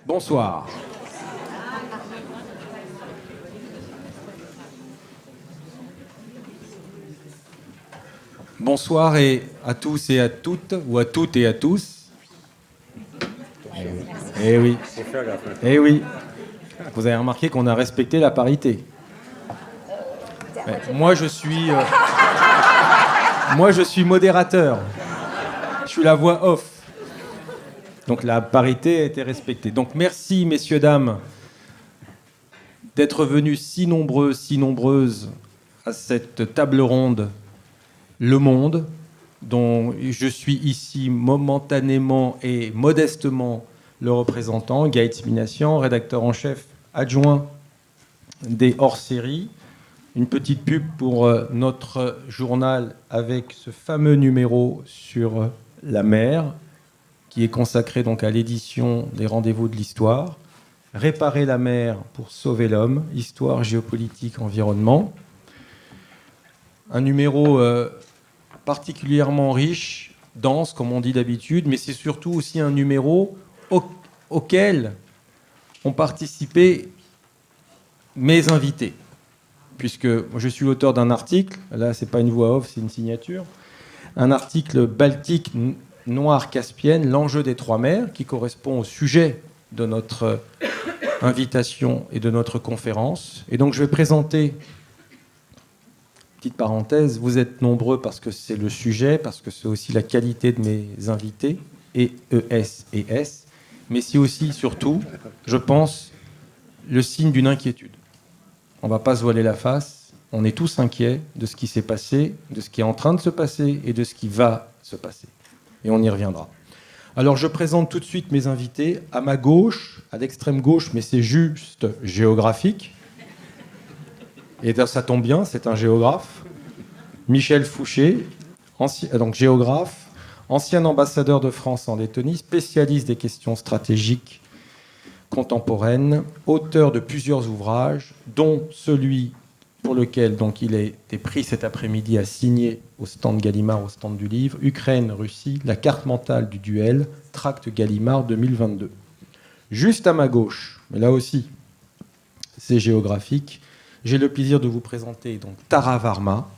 Bonsoir. Bonsoir à tous et à toutes, ou à toutes et à tous. Eh oui. Eh oui. Vous avez remarqué qu'on a respecté la parité. Moi, je suis modérateur. Je suis la voix off. Donc la parité a été respectée. Donc merci, messieurs, dames, d'être venus si nombreux, si nombreuses à cette table ronde Le Monde, dont je suis ici momentanément et modestement le représentant, Gaëtz Minassian, rédacteur en chef adjoint des hors-séries. Une petite pub pour notre journal avec ce fameux numéro sur la mer, qui est consacré donc à l'édition des Rendez-vous de l'Histoire. Réparer la mer pour sauver l'homme, histoire, géopolitique, environnement. Un numéro particulièrement riche, dense, comme on dit d'habitude, mais c'est surtout aussi un numéro auquel ont participé mes invités. Puisque je suis l'auteur d'un article, là c'est pas une voix off, c'est une signature, un article Baltique Noire Caspienne, l'enjeu des trois mers, qui correspond au sujet de notre invitation et de notre conférence. Et donc je vais présenter, petite parenthèse, vous êtes nombreux parce que c'est le sujet, parce que c'est aussi la qualité de mes invités, et ES et S, mais c'est aussi, surtout, je pense, le signe d'une inquiétude. On ne va pas se voiler la face, on est tous inquiets de ce qui s'est passé, de ce qui est en train de se passer et de ce qui va se passer. Et on y reviendra. Alors je présente tout de suite mes invités. À ma gauche, à l'extrême gauche, mais c'est juste géographique. Et ça tombe bien, c'est un géographe. Michel Fouché, donc géographe, ancien ambassadeur de France en Lettonie, spécialiste des questions stratégiques contemporaine, auteur de plusieurs ouvrages, dont celui pour lequel donc, il a été pris cet après-midi à signer au stand Gallimard, au stand du livre, Ukraine, Russie, la carte mentale du duel, tract Gallimard 2022. Juste à ma gauche, mais là aussi, c'est géographique, j'ai le plaisir de vous présenter donc, Tara Varma,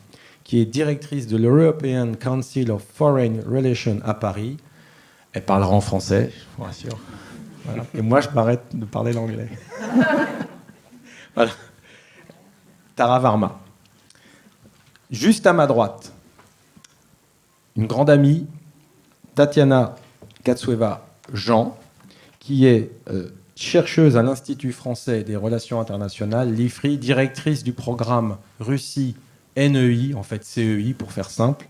qui est directrice de l'European Council of Foreign Relations à Paris. Elle parlera en français, je vous rassure. Voilà. Et moi, je m'arrête de parler l'anglais. Voilà. Tara Varma. Juste à ma droite, une grande amie, Tatiana Katsueva-Jean, qui est chercheuse à l'Institut français des relations internationales, l'IFRI, directrice du programme Russie NEI, en fait CEI pour faire simple,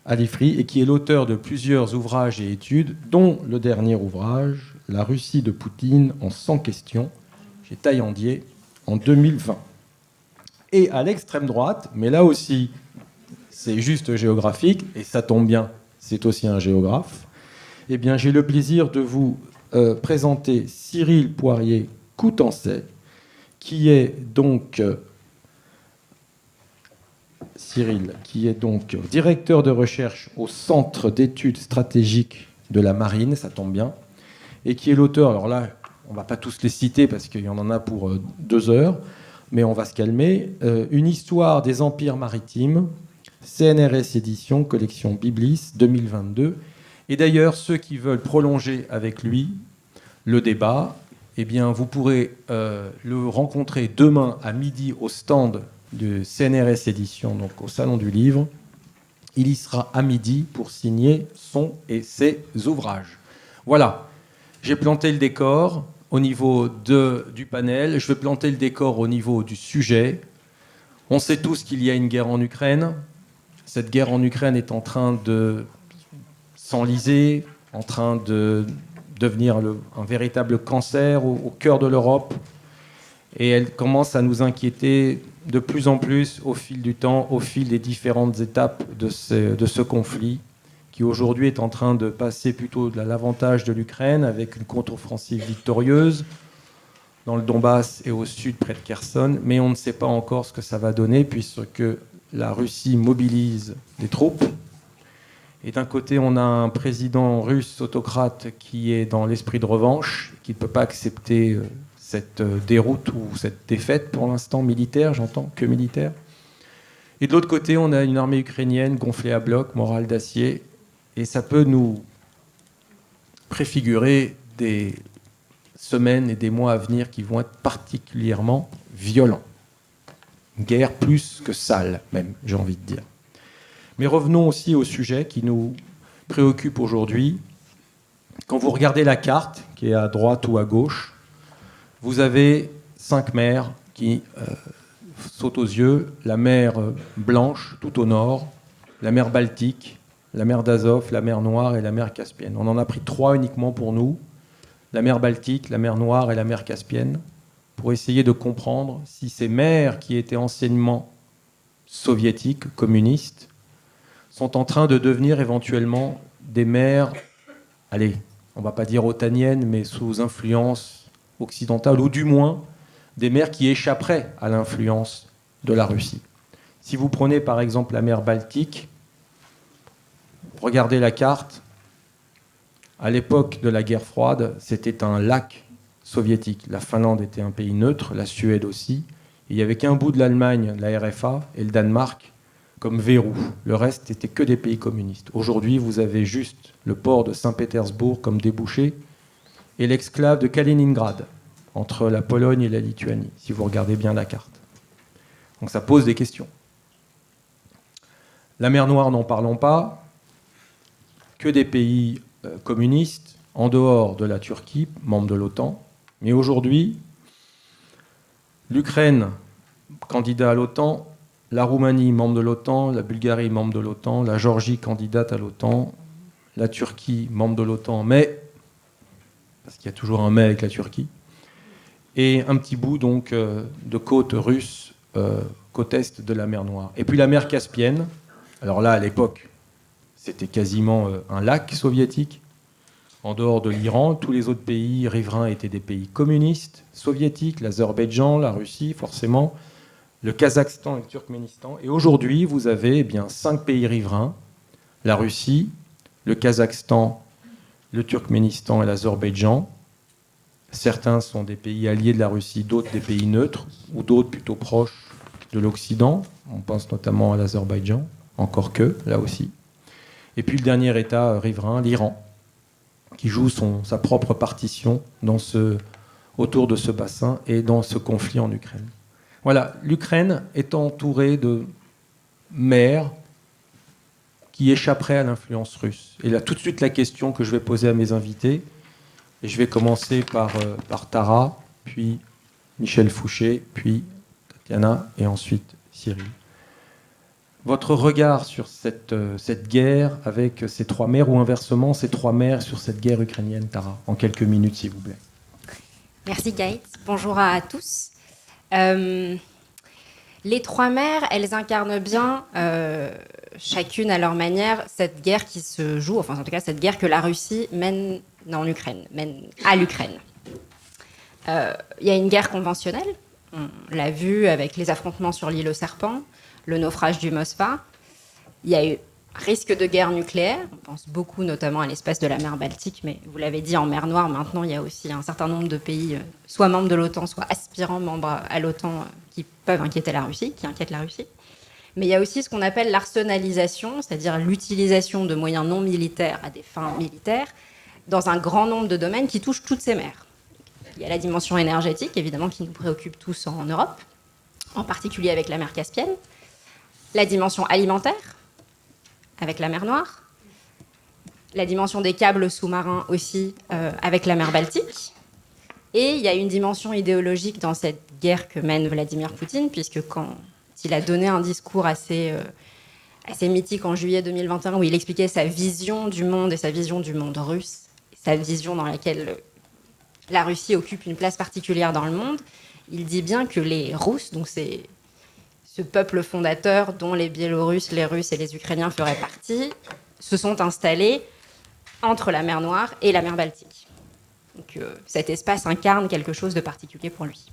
à l'IFRI, et qui est l'auteur de plusieurs ouvrages et études, dont le dernier ouvrage, La Russie de Poutine en 100 questions, chez Taillandier, en 2020. Et à l'extrême droite, mais là aussi, c'est juste géographique, et ça tombe bien, c'est aussi un géographe, eh bien, j'ai le plaisir de vous présenter Cyril Poirier-Coutancet, qui est donc... directeur de recherche au Centre d'études stratégiques de la Marine, ça tombe bien, et qui est l'auteur, alors là, on ne va pas tous les citer parce qu'il y en a pour 2 heures, mais on va se calmer, Une histoire des empires maritimes, CNRS édition, collection Biblis, 2022. Et d'ailleurs, ceux qui veulent prolonger avec lui le débat, eh bien, vous pourrez le rencontrer demain à midi au stand de CNRS édition, donc au Salon du Livre. Il y sera à midi pour signer son et ses ouvrages. Voilà. J'ai planté le décor au niveau du panel. Je vais planter le décor au niveau du sujet. On sait tous qu'il y a une guerre en Ukraine. Cette guerre en Ukraine est en train de s'enliser, en train de devenir un véritable cancer au cœur de l'Europe. Et elle commence à nous inquiéter de plus en plus au fil du temps, au fil des différentes étapes de ce conflit, qui aujourd'hui est en train de passer plutôt de l'avantage de l'Ukraine avec une contre-offensive victorieuse dans le Donbass et au sud près de Kherson, mais on ne sait pas encore ce que ça va donner puisque la Russie mobilise des troupes Et d'un côté, on a un président russe autocrate qui est dans l'esprit de revanche, qui ne peut pas accepter cette déroute ou cette défaite pour l'instant militaire, j'entends, que militaire. Et de l'autre côté, on a une armée ukrainienne gonflée à bloc, morale d'acier, et ça peut nous préfigurer des semaines et des mois à venir qui vont être particulièrement violents. Une guerre plus que sale, même, j'ai envie de dire. Mais revenons aussi au sujet qui nous préoccupe aujourd'hui. Quand vous regardez la carte, qui est à droite ou à gauche, vous avez 5 mers qui sautent aux yeux. La mer Blanche, tout au nord, la mer Baltique, la mer d'Azov, la mer Noire et la mer Caspienne. On en a pris 3 uniquement pour nous, la mer Baltique, la mer Noire et la mer Caspienne, pour essayer de comprendre si ces mers qui étaient anciennement soviétiques, communistes, sont en train de devenir éventuellement des mers, allez, on ne va pas dire otaniennes, mais sous influence occidentale, ou du moins des mers qui échapperaient à l'influence de la Russie. Si vous prenez par exemple la mer Baltique, regardez la carte, à l'époque de la guerre froide, c'était un lac soviétique. La Finlande était un pays neutre, la Suède aussi. Il n'y avait qu'un bout de l'Allemagne, la RFA, et le Danemark comme verrou. Le reste n'était que des pays communistes. Aujourd'hui, vous avez juste le port de Saint-Pétersbourg comme débouché et l'exclave de Kaliningrad, entre la Pologne et la Lituanie, si vous regardez bien la carte. Donc ça pose des questions. La mer Noire, n'en parlons pas. Que des pays communistes, en dehors de la Turquie, membre de l'OTAN. Mais aujourd'hui, l'Ukraine, candidat à l'OTAN, la Roumanie, membre de l'OTAN, la Bulgarie, membre de l'OTAN, la Géorgie, candidate à l'OTAN, la Turquie, membre de l'OTAN, mais, parce qu'il y a toujours un mais avec la Turquie, et un petit bout donc de côte russe, côte est de la mer Noire. Et puis la mer Caspienne, alors là, à l'époque, c'était quasiment un lac soviétique. En dehors de l'Iran, tous les autres pays riverains étaient des pays communistes, soviétiques, l'Azerbaïdjan, la Russie, forcément, le Kazakhstan et le Turkménistan. Et aujourd'hui, vous avez 5 pays riverains, la Russie, le Kazakhstan, le Turkménistan et l'Azerbaïdjan. Certains sont des pays alliés de la Russie, d'autres des pays neutres, ou d'autres plutôt proches de l'Occident. On pense notamment à l'Azerbaïdjan, encore que, là aussi. Et puis le dernier État riverain, l'Iran, qui joue sa propre partition autour de ce bassin et dans ce conflit en Ukraine. Voilà, l'Ukraine est entourée de mers qui échapperaient à l'influence russe. Et là, tout de suite, la question que je vais poser à mes invités, et je vais commencer par Tara, puis Michel Fouché, puis Tatiana, et ensuite Cyril. Votre regard sur cette guerre avec ces 3 mers, ou inversement, ces 3 mers sur cette guerre ukrainienne, Tara, en quelques minutes, s'il vous plaît. Merci Gaët. Bonjour à tous. Les 3 mers, elles incarnent bien, chacune à leur manière, cette guerre qui se joue, enfin en tout cas cette guerre que la Russie mène en Ukraine, mène à l'Ukraine. Il y a une guerre conventionnelle, on l'a vu avec les affrontements sur l'île aux serpents, le naufrage du Moskva. Il y a eu risque de guerre nucléaire, on pense beaucoup notamment à l'espace de la mer Baltique, mais vous l'avez dit, en mer Noire, maintenant, il y a aussi un certain nombre de pays, soit membres de l'OTAN, soit aspirants membres à l'OTAN, qui peuvent inquiéter la Russie, qui inquiètent la Russie. Mais il y a aussi ce qu'on appelle l'arsenalisation, c'est-à-dire l'utilisation de moyens non militaires à des fins militaires, dans un grand nombre de domaines qui touchent toutes ces mers. Il y a la dimension énergétique, évidemment, qui nous préoccupe tous en Europe, en particulier avec la mer Caspienne, la dimension alimentaire, avec la mer Noire, la dimension des câbles sous-marins aussi avec la mer Baltique. Et il y a une dimension idéologique dans cette guerre que mène Vladimir Poutine, puisque quand il a donné un discours assez mythique en juillet 2021, où il expliquait sa vision du monde et sa vision du monde russe, sa vision dans laquelle la Russie occupe une place particulière dans le monde, il dit bien que les Russes, donc c'est ce peuple fondateur dont les Biélorusses, les Russes et les Ukrainiens feraient partie, se sont installés entre la mer Noire et la mer Baltique. Donc cet espace incarne quelque chose de particulier pour lui.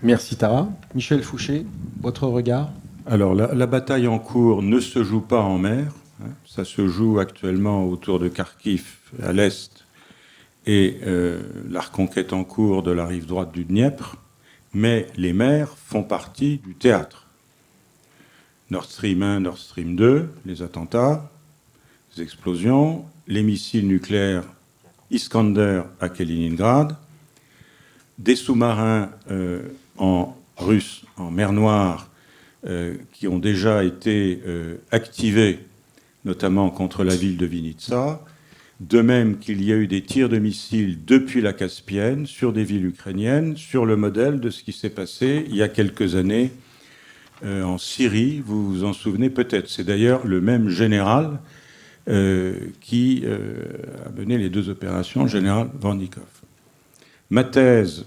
Merci Tara. Michel Fouché, votre regard ? Alors la bataille en cours ne se joue pas en mer, Ça se joue actuellement autour de Kharkiv, à l'est, et la reconquête en cours de la rive droite du Dniepr. Mais les mers font partie du théâtre. Nord Stream 1, Nord Stream 2, les attentats, les explosions, les missiles nucléaires Iskander à Kaliningrad, des sous-marins en russe, en mer Noire, qui ont déjà été activés, notamment contre la ville de Vinitsa, de même qu'il y a eu des tirs de missiles depuis la Caspienne sur des villes ukrainiennes, sur le modèle de ce qui s'est passé il y a quelques années en Syrie, vous vous en souvenez peut-être. C'est d'ailleurs le même général qui a mené les deux opérations, le général Vornikov. Ma thèse,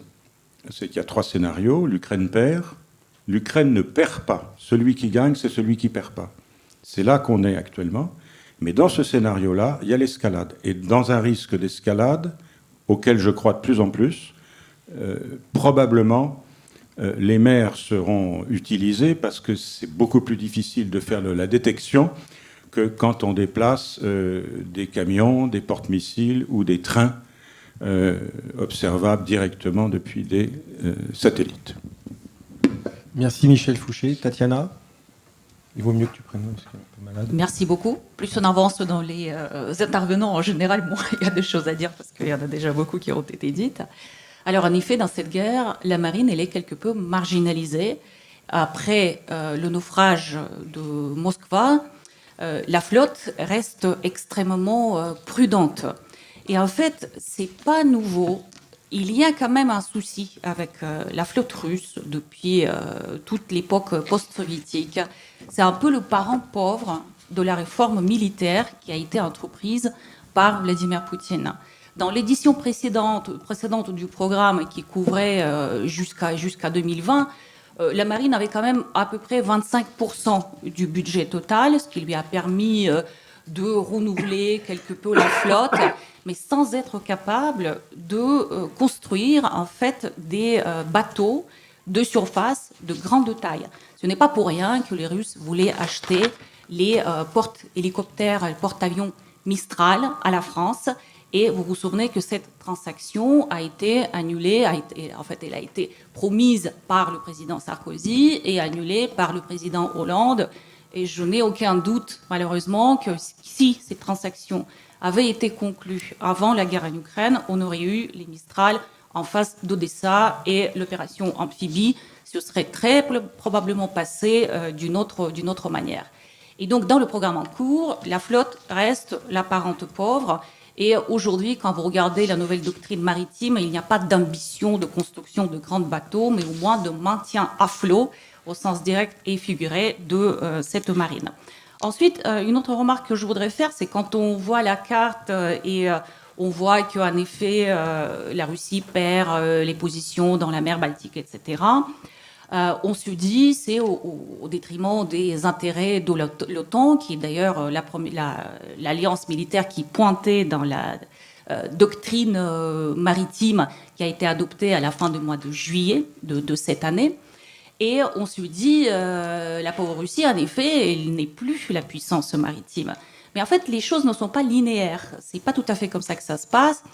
c'est qu'il y a 3 scénarios. L'Ukraine perd. L'Ukraine ne perd pas. Celui qui gagne, c'est celui qui ne perd pas. C'est là qu'on est actuellement. Mais dans ce scénario-là, il y a l'escalade. Et dans un risque d'escalade, auquel je crois de plus en plus, probablement, les mers seront utilisées parce que c'est beaucoup plus difficile de faire la détection que quand on déplace des camions, des porte-missiles ou des trains observables directement depuis des satellites. Merci Michel Fouché. Tatiana, il vaut mieux que tu prennes parce qu'elle est un peu malade. Merci beaucoup. Plus on avance dans les intervenants, en général, moins il y a de choses à dire parce qu'il y en a déjà beaucoup qui ont été dites. Alors, en effet, dans cette guerre, la marine, elle est quelque peu marginalisée. Après le naufrage de Moskva, la flotte reste extrêmement prudente. Et en fait, c'est pas nouveau. Il y a quand même un souci avec la flotte russe depuis toute l'époque post-soviétique. C'est un peu le parent pauvre de la réforme militaire qui a été entreprise par Vladimir Poutine. Dans l'édition précédente du programme qui couvrait jusqu'à 2020, la marine avait quand même à peu près 25% du budget total, ce qui lui a permis de renouveler quelque peu la flotte, mais sans être capable de construire en fait des bateaux de surface de grande taille. Ce n'est pas pour rien que les Russes voulaient acheter les porte-hélicoptères, les porte-avions Mistral à la France. Et vous vous souvenez que cette transaction a été annulée, elle a été promise par le président Sarkozy et annulée par le président Hollande. Et je n'ai aucun doute, malheureusement, que si cette transaction avait été conclue avant la guerre en Ukraine, on aurait eu les Mistral en face d'Odessa et l'opération amphibie se serait très probablement passée d'une autre manière. Et donc, dans le programme en cours, la flotte reste la parente pauvre. Et aujourd'hui, quand vous regardez la nouvelle doctrine maritime, il n'y a pas d'ambition de construction de grands bateaux, mais au moins de maintien à flot, au sens direct et figuré, de cette marine. Ensuite, une autre remarque que je voudrais faire, c'est quand on voit la carte et on voit qu'en effet, la Russie perd les positions dans la mer Baltique, etc., on se dit c'est au détriment des intérêts de l'OTAN, qui est d'ailleurs l'alliance militaire qui pointait dans la doctrine maritime qui a été adoptée à la fin du mois de juillet de cette année. Et on se dit, la pauvre Russie, en effet, elle n'est plus la puissance maritime. Mais en fait, les choses ne sont pas linéaires. C'est pas tout à fait comme ça que ça se passe.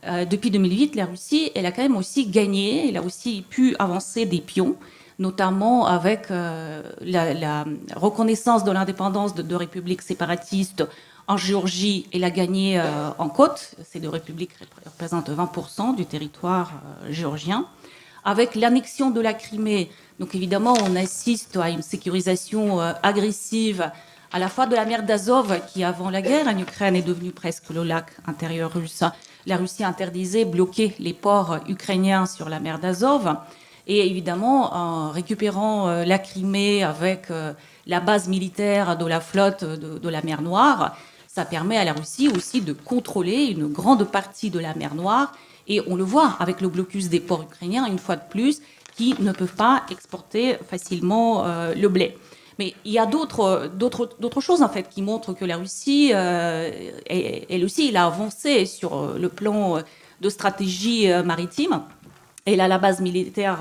Depuis 2008, la Russie, elle a quand même aussi gagné, elle a aussi pu avancer des pions, notamment avec la reconnaissance de l'indépendance de 2 républiques séparatistes en Géorgie. Elle a gagné en côte. Ces 2 républiques représentent 20% du territoire géorgien. Avec l'annexion de la Crimée, donc évidemment, on assiste à une sécurisation agressive à la fois de la mer d'Azov, qui avant la guerre en Ukraine est devenue presque le lac intérieur russe. La Russie interdisait, bloquait les ports ukrainiens sur la mer d'Azov. Et évidemment, en récupérant la Crimée avec la base militaire de la flotte de la mer Noire, ça permet à la Russie aussi de contrôler une grande partie de la mer Noire. Et on le voit avec le blocus des ports ukrainiens, une fois de plus, qui ne peuvent pas exporter facilement le blé. Mais il y a d'autres choses, en fait, qui montrent que la Russie, elle aussi, elle a avancé sur le plan de stratégie maritime. Elle a la base militaire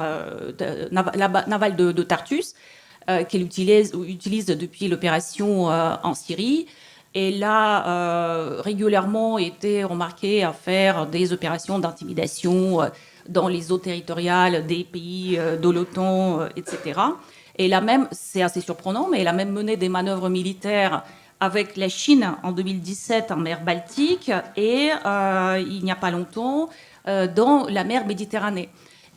navale de Tartus, qu'elle utilise depuis l'opération en Syrie. Elle a régulièrement été remarquée à faire des opérations d'intimidation dans les eaux territoriales des pays de l'OTAN, etc. Et elle a même, c'est assez surprenant, mais elle a même mené des manœuvres militaires avec la Chine en 2017 en mer Baltique et il n'y a pas longtemps dans la mer Méditerranée.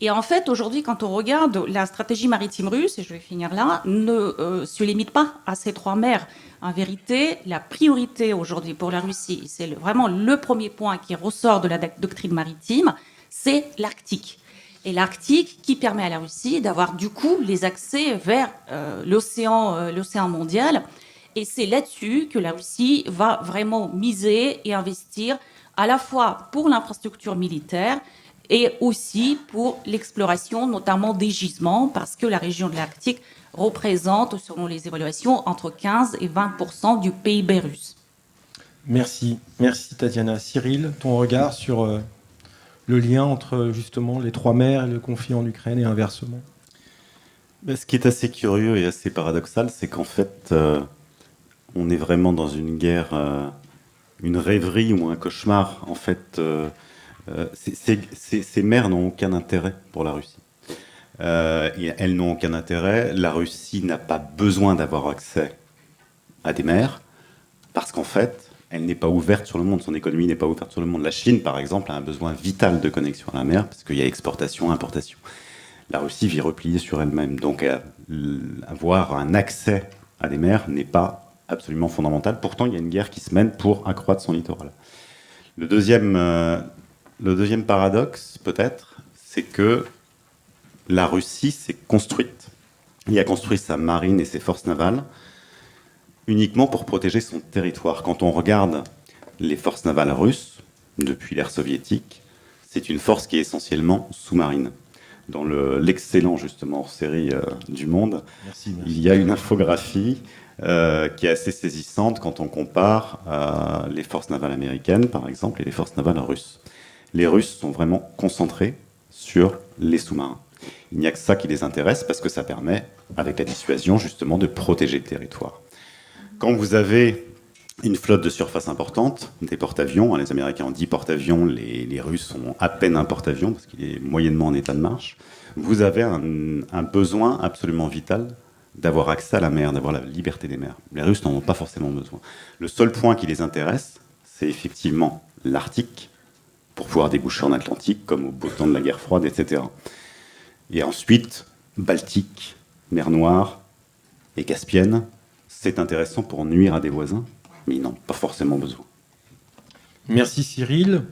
Et en fait, aujourd'hui, quand on regarde la stratégie maritime russe, et je vais finir là, ne se limite pas à ces 3 mers. En vérité, la priorité aujourd'hui pour la Russie, c'est vraiment le premier point qui ressort de la doctrine maritime, c'est l'Arctique. Et l'Arctique qui permet à la Russie d'avoir du coup les accès vers l'océan mondial. Et c'est là-dessus que la Russie va vraiment miser et investir à la fois pour l'infrastructure militaire et aussi pour l'exploration, notamment des gisements, parce que la région de l'Arctique représente, selon les évaluations, entre 15 et 20% du PIB russe. Merci Tatiana. Cyril, ton regard sur le lien entre justement les 3 mers et le conflit en Ukraine et inversement? Ce qui est assez curieux et assez paradoxal, c'est qu'en fait, on est vraiment dans une guerre, une rêverie ou un cauchemar. En fait, ces mers n'ont aucun intérêt pour la Russie. Elles n'ont aucun intérêt. La Russie n'a pas besoin d'avoir accès à des mers parce qu'en fait, elle n'est pas ouverte sur le monde. Son économie n'est pas ouverte sur le monde. La Chine, par exemple, a un besoin vital de connexion à la mer parce qu'il y a exportation, importation. La Russie vit repliée sur elle-même. Donc, avoir un accès à des mers n'est pas absolument fondamental. Pourtant, il y a une guerre qui se mène pour accroître son littoral. Le deuxième paradoxe, peut-être, c'est que la Russie s'est construite. Il a construit sa marine et ses forces navales uniquement pour protéger son territoire. Quand on regarde les forces navales russes, depuis l'ère soviétique, c'est une force qui est essentiellement sous-marine. Dans l'excellent, justement, hors-série du Monde, Merci. Il y a une infographie qui est assez saisissante quand on compare les forces navales américaines, par exemple, et les forces navales russes. Les Russes sont vraiment concentrés sur les sous-marins. Il n'y a que ça qui les intéresse parce que ça permet, avec la dissuasion, justement, de protéger le territoire. Quand vous avez une flotte de surface importante, des porte-avions, les Américains ont 10 porte-avions, les Russes ont à peine un porte-avions parce qu'il est moyennement en état de marche, vous avez un besoin absolument vital d'avoir accès à la mer, d'avoir la liberté des mers. Les Russes n'en ont pas forcément besoin. Le seul point qui les intéresse, c'est effectivement l'Arctique, pour pouvoir déboucher en Atlantique, comme au beau temps de la guerre froide, etc. Et ensuite, Baltique, mer Noire et Caspienne, c'est intéressant pour nuire à des voisins, mais ils n'ont pas forcément besoin. Merci Cyril.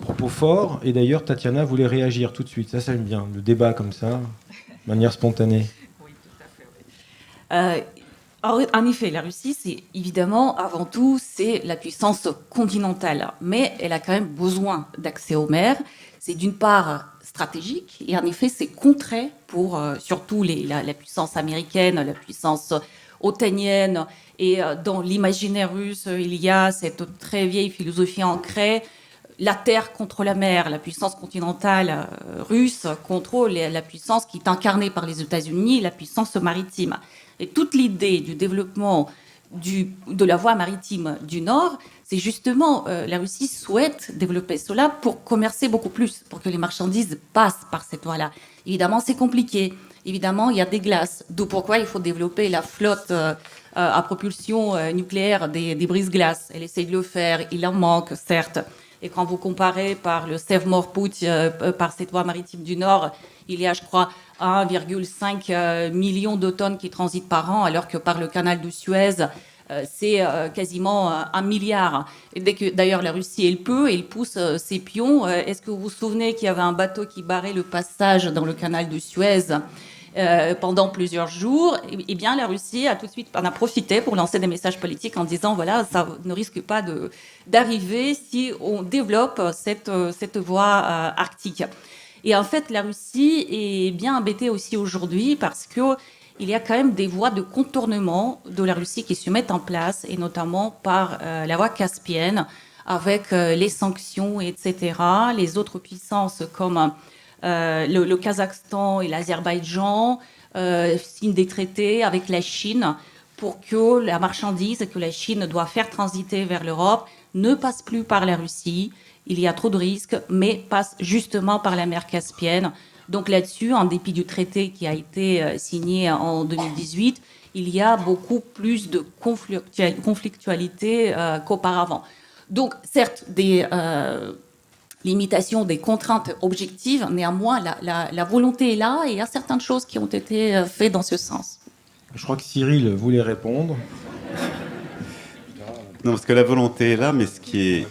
Propos fort. Et d'ailleurs, Tatiana voulait réagir tout de suite. Ça j'aime bien, le débat comme ça, de manière spontanée. Oui, tout à fait. Oui. En effet, la Russie, c'est évidemment, avant tout, c'est la puissance continentale. Mais elle a quand même besoin d'accès aux mers. C'est d'une part stratégique, et en effet, c'est contraire pour surtout la puissance américaine, la puissance otanienne. Et dans l'imaginaire russe, il y a cette très vieille philosophie ancrée, la terre contre la mer, la puissance continentale russe contre la puissance qui est incarnée par les États-Unis, la puissance maritime. Et toute l'idée du développement de la voie maritime du Nord, c'est justement la Russie souhaite développer cela pour commercer beaucoup plus, pour que les marchandises passent par cette voie-là. Évidemment, c'est compliqué. Évidemment, il y a des glaces, d'où pourquoi il faut développer la flotte à propulsion nucléaire des brise-glaces. Elle essaie de le faire, il en manque, certes. Et quand vous comparez par le Sèvres-Morpouth, par cette voie maritime du Nord, il y a, je crois, 1,5 million de tonnes qui transitent par an, alors que par le canal de Suez, c'est quasiment 1 milliard. Et dès que, d'ailleurs, la Russie, elle pousse ses pions. Est-ce que vous vous souvenez qu'il y avait un bateau qui barrait le passage dans le canal de Suez pendant plusieurs jours? Eh bien, la Russie a tout de suite en a profité pour lancer des messages politiques en disant, voilà, ça ne risque pas d'arriver si on développe cette voie arctique. Et en fait, la Russie est bien embêtée aussi aujourd'hui parce que il y a quand même des voies de contournement de la Russie qui se mettent en place, et notamment par la voie caspienne, avec les sanctions, etc. Les autres puissances comme le Kazakhstan et l'Azerbaïdjan signent des traités avec la Chine pour que la marchandise que la Chine doit faire transiter vers l'Europe ne passe plus par la Russie. Il y a trop de risques, mais passe justement par la mer Caspienne. Donc là-dessus, en dépit du traité qui a été signé en 2018, il y a beaucoup plus de conflictualité qu'auparavant. Donc, certes, des limitations, des contraintes objectives, néanmoins, la volonté est là et il y a certaines choses qui ont été faites dans ce sens. Je crois que Cyril voulait répondre. Non, parce que la volonté est là, mais ce qui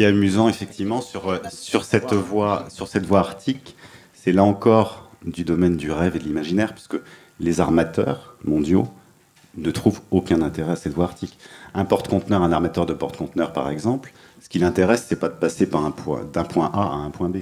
est amusant, effectivement, sur cette voie arctique, c'est là encore du domaine du rêve et de l'imaginaire, puisque les armateurs mondiaux ne trouvent aucun intérêt à cette voie arctique. Un porte-conteneur, un armateur de porte-conteneur, par exemple, ce qui l'intéresse, c'est pas de passer d'un point A à un point B.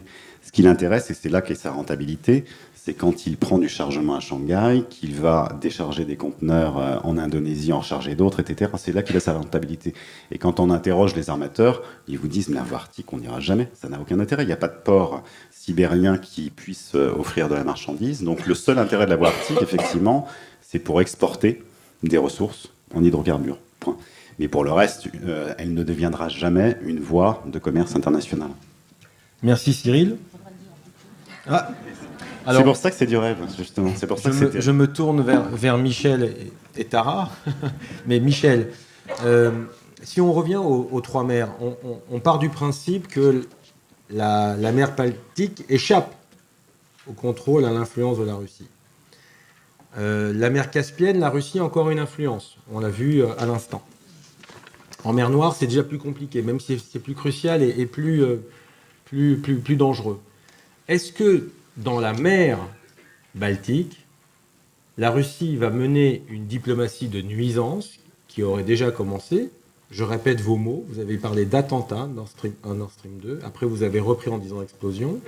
Ce qui l'intéresse, et c'est là qu'est sa rentabilité, c'est quand il prend du chargement à Shanghai, qu'il va décharger des conteneurs en Indonésie, en recharger d'autres, etc. C'est là qu'il a sa rentabilité. Et quand on interroge les armateurs, ils vous disent « mais la voie arctique, on n'ira jamais, ça n'a aucun intérêt. Il n'y a pas de port sibérien qui puisse offrir de la marchandise. » Donc le seul intérêt de la voie arctique, effectivement, c'est pour exporter des ressources en hydrocarbures. Point. Mais pour le reste, elle ne deviendra jamais une voie de commerce international. Merci Cyril. Ah. Alors, c'est pour ça que c'est du rêve, justement. C'est pour ça que je me tourne vers Michel et Tara. Mais Michel, si on revient aux trois mers, on part du principe que la mer Baltique échappe au contrôle, à l'influence de la Russie. La mer Caspienne, la Russie a encore une influence. On l'a vu à l'instant. En mer Noire, c'est déjà plus compliqué, même si c'est plus crucial et plus dangereux. Est-ce que dans la mer Baltique, la Russie va mener une diplomatie de nuisance qui aurait déjà commencé? Je répète vos mots. Vous avez parlé d'attentat, Nord Stream 1, Nord Stream 2. Après, vous avez repris en disant explosion.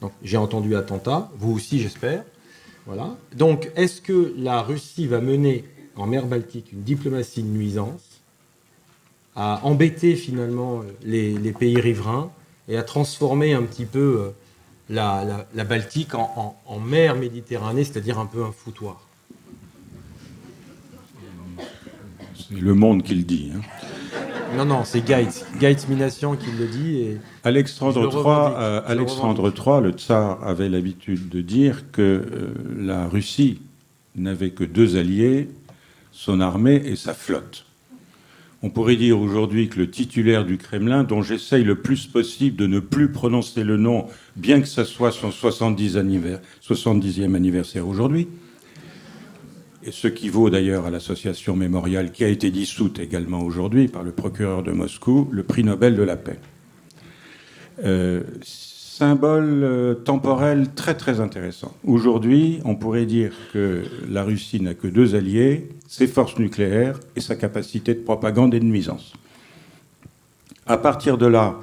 Donc, j'ai entendu attentat. Vous aussi, j'espère. Voilà. Donc, est-ce que la Russie va mener en mer Baltique une diplomatie de nuisance à embêter finalement les pays riverains et à transformer un petit peu la Baltique en mer Méditerranée, c'est-à-dire un peu un foutoir? C'est Le Monde qui le dit. Hein. Non, c'est Gates Minassian qui le dit. Et Alexandre III, le tsar, avait l'habitude de dire que la Russie n'avait que deux alliés, son armée et sa flotte. On pourrait dire aujourd'hui que le titulaire du Kremlin, dont j'essaye le plus possible de ne plus prononcer le nom, bien que ça soit son 70e anniversaire aujourd'hui, et ce qui vaut d'ailleurs à l'association mémoriale qui a été dissoute également aujourd'hui par le procureur de Moscou, le prix Nobel de la paix. Symbole temporel très très intéressant. Aujourd'hui, on pourrait dire que la Russie n'a que deux alliés, ses forces nucléaires et sa capacité de propagande et de nuisance. À partir de là,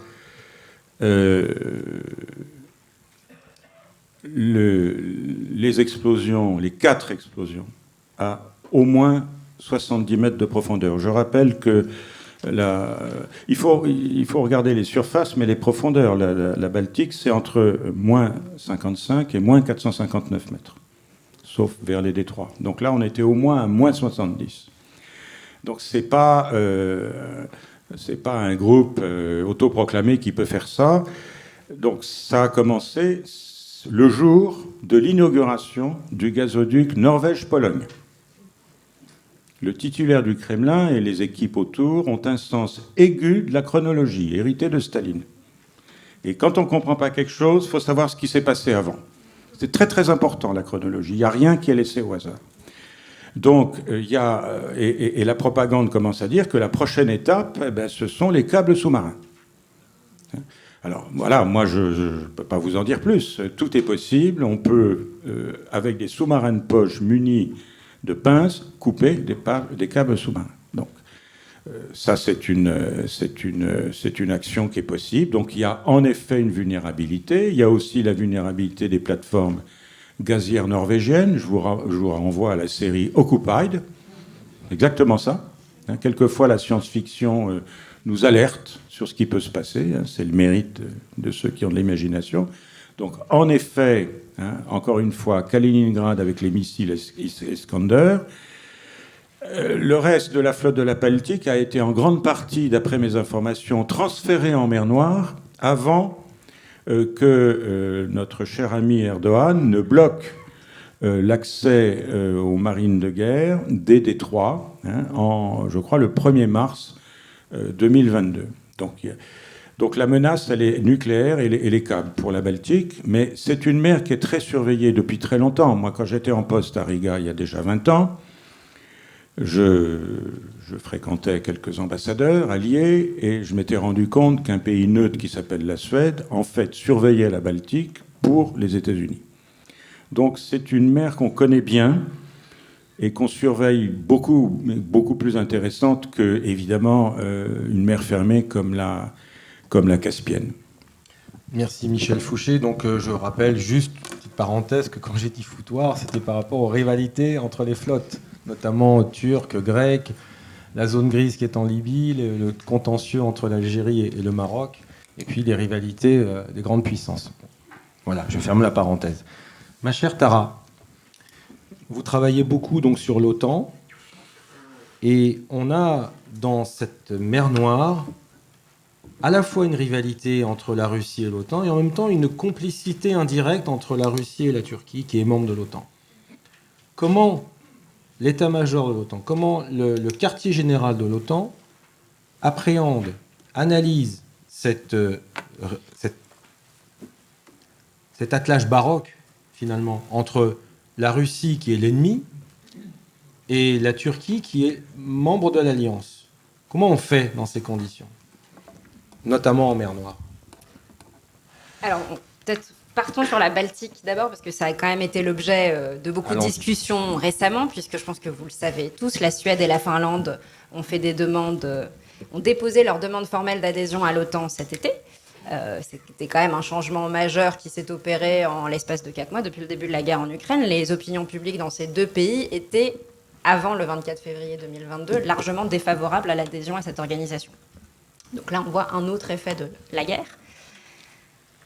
les explosions, les 4 explosions, à au moins 70 mètres de profondeur. Je rappelle que il faut regarder les surfaces, mais les profondeurs. La Baltique, c'est entre moins 55 et moins 459 mètres, sauf vers les détroits. Donc là, on était au moins à moins 70. Donc c'est pas un groupe autoproclamé qui peut faire ça. Donc ça a commencé le jour de l'inauguration du gazoduc Norvège-Pologne. Le titulaire du Kremlin et les équipes autour ont un sens aigu de la chronologie, hérité de Staline. Et quand on ne comprend pas quelque chose, il faut savoir ce qui s'est passé avant. C'est très très important, la chronologie. Il n'y a rien qui est laissé au hasard. Donc, et la propagande commence à dire que la prochaine étape, ce sont les câbles sous-marins. Alors voilà, moi je ne peux pas vous en dire plus. Tout est possible. On peut, avec des sous-marins de poche munis de pinces, couper des câbles sous-marins. Donc ça, c'est une action qui est possible. Donc il y a en effet une vulnérabilité. Il y a aussi la vulnérabilité des plateformes gazières norvégiennes. Je vous renvoie à la série Occupied. Exactement ça. Quelquefois, la science-fiction nous alerte sur ce qui peut se passer. C'est le mérite de ceux qui ont de l'imagination. Donc, en effet, encore une fois, Kaliningrad avec les missiles Iskander, Le reste de la flotte de la Baltique a été en grande partie, d'après mes informations, transféré en mer Noire avant que notre cher ami Erdogan ne bloque l'accès aux marines de guerre des détroits, en, je crois, le 1er mars 2022. Donc la menace, elle est nucléaire et les câbles pour la Baltique, mais c'est une mer qui est très surveillée depuis très longtemps. Moi, quand j'étais en poste à Riga, il y a déjà 20 ans, je fréquentais quelques ambassadeurs alliés et je m'étais rendu compte qu'un pays neutre qui s'appelle la Suède, en fait, surveillait la Baltique pour les États-Unis. Donc c'est une mer qu'on connaît bien et qu'on surveille beaucoup plus intéressante que, évidemment, une mer fermée comme la Caspienne. Merci Michel Fouché. Donc je rappelle juste, petite parenthèse, que quand j'ai dit foutoir, c'était par rapport aux rivalités entre les flottes, notamment turques, grecques, la zone grise qui est en Libye, le contentieux entre l'Algérie et le Maroc, et puis les rivalités des grandes puissances. Voilà, je ferme la parenthèse. Ma chère Tara, vous travaillez beaucoup donc sur l'OTAN, et on a dans cette mer Noire à la fois une rivalité entre la Russie et l'OTAN, et en même temps une complicité indirecte entre la Russie et la Turquie, qui est membre de l'OTAN. Comment l'état-major de l'OTAN, comment le quartier général de l'OTAN appréhende, analyse cet attelage baroque, finalement, entre la Russie, qui est l'ennemi, et la Turquie, qui est membre de l'Alliance? Comment on fait dans ces conditions, notamment en mer Noire? Alors, peut-être partons sur la Baltique d'abord, parce que ça a quand même été l'objet de beaucoup de discussions récemment, puisque je pense que vous le savez tous, la Suède et la Finlande ont fait des demandes, ont déposé leur demande formelle d'adhésion à l'OTAN cet été. C'était quand même un changement majeur qui s'est opéré en l'espace de 4 mois depuis le début de la guerre en Ukraine. Les opinions publiques dans ces deux pays étaient, avant le 24 février 2022, largement défavorables à l'adhésion à cette organisation. Donc là, on voit un autre effet de la guerre.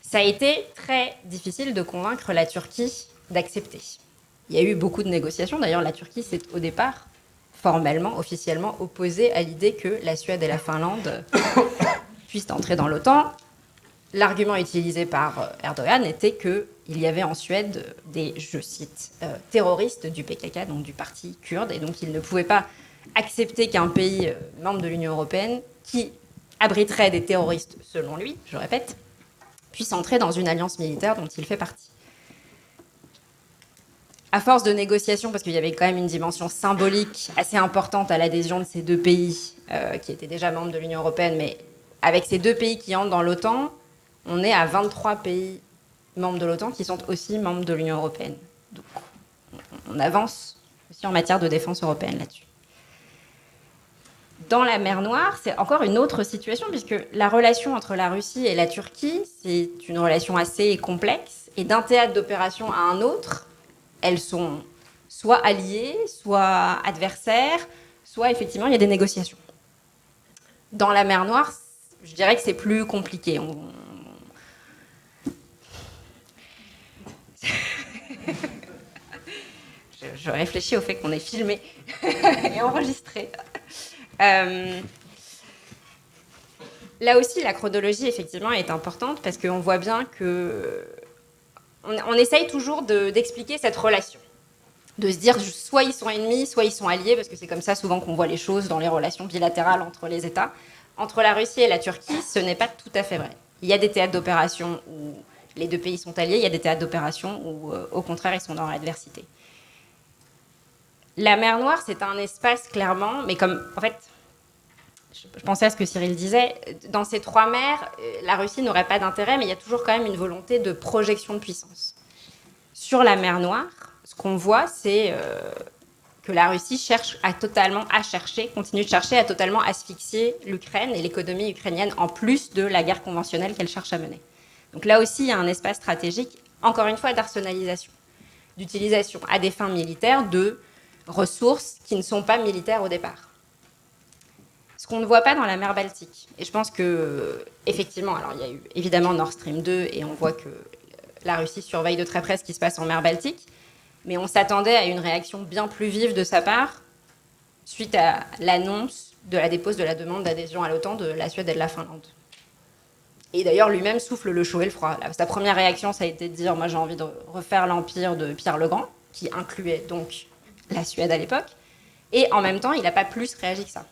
Ça a été très difficile de convaincre la Turquie d'accepter. Il y a eu beaucoup de négociations. D'ailleurs, la Turquie s'est au départ, formellement, officiellement, opposée à l'idée que la Suède et la Finlande puissent entrer dans l'OTAN. L'argument utilisé par Erdogan était qu'il y avait en Suède des, je cite, terroristes du PKK, donc du parti kurde, et donc il ne pouvait pas accepter qu'un pays membre de l'Union européenne, qui abriterait des terroristes, selon lui, je répète, puisse entrer dans une alliance militaire dont il fait partie. À force de négociations, parce qu'il y avait quand même une dimension symbolique assez importante à l'adhésion de ces deux pays, qui étaient déjà membres de l'Union européenne, mais avec ces deux pays qui entrent dans l'OTAN, on est à 23 pays membres de l'OTAN qui sont aussi membres de l'Union européenne. Donc, on avance aussi en matière de défense européenne là-dessus. Dans la mer Noire, c'est encore une autre situation, puisque la relation entre la Russie et la Turquie, c'est une relation assez complexe, et d'un théâtre d'opération à un autre, elles sont soit alliées, soit adversaires, soit effectivement il y a des négociations. Dans la mer Noire, je dirais que c'est plus compliqué. Je réfléchis au fait qu'on est filmé et enregistré. Là aussi, la chronologie, effectivement, est importante parce qu'on voit bien que on essaye toujours d'expliquer cette relation. De se dire, soit ils sont ennemis, soit ils sont alliés, parce que c'est comme ça souvent qu'on voit les choses dans les relations bilatérales entre les États. Entre la Russie et la Turquie, ce n'est pas tout à fait vrai. Il y a des théâtres d'opération où les deux pays sont alliés, il y a des théâtres d'opération où, au contraire, ils sont dans l'adversité. La mer Noire, c'est un espace, clairement, mais comme, en fait, je pensais à ce que Cyril disait, dans ces trois mers, la Russie n'aurait pas d'intérêt, mais il y a toujours quand même une volonté de projection de puissance. Sur la mer Noire, ce qu'on voit, c'est que la Russie continue de chercher à totalement asphyxier l'Ukraine et l'économie ukrainienne, en plus de la guerre conventionnelle qu'elle cherche à mener. Donc là aussi, il y a un espace stratégique, encore une fois, d'arsenalisation, d'utilisation à des fins militaires de ressources qui ne sont pas militaires au départ. Ce qu'on ne voit pas dans la mer Baltique, et je pense que, effectivement, alors il y a eu évidemment Nord Stream 2, et on voit que la Russie surveille de très près ce qui se passe en mer Baltique, mais on s'attendait à une réaction bien plus vive de sa part suite à l'annonce de la dépose de la demande d'adhésion à l'OTAN de la Suède et de la Finlande. Et d'ailleurs, lui-même souffle le chaud et le froid. Sa première réaction, ça a été de dire « moi j'ai envie de refaire l'empire de Pierre le Grand », qui incluait donc la Suède à l'époque. Et en même temps, il n'a pas plus réagi que ça.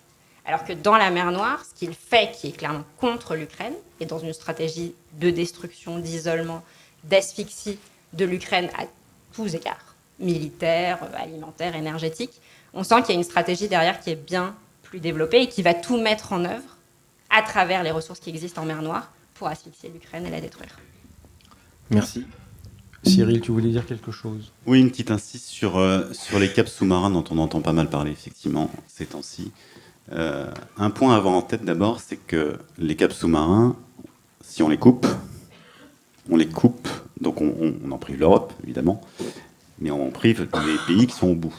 Alors que dans la mer Noire, ce qu'il fait, qui est clairement contre l'Ukraine, et dans une stratégie de destruction, d'isolement, d'asphyxie de l'Ukraine à tous égards, militaire, alimentaire, énergétique, on sent qu'il y a une stratégie derrière qui est bien plus développée et qui va tout mettre en œuvre à travers les ressources qui existent en mer Noire pour asphyxier l'Ukraine et la détruire. Merci. Cyril, tu voulais dire quelque chose? Oui, une petite insiste sur les câbles sous-marins dont on entend pas mal parler, effectivement, ces temps-ci. Un point à avoir en tête d'abord, c'est que les câbles sous-marins, si on les coupe, donc on en prive l'Europe, évidemment, mais on en prive les pays qui sont au bout.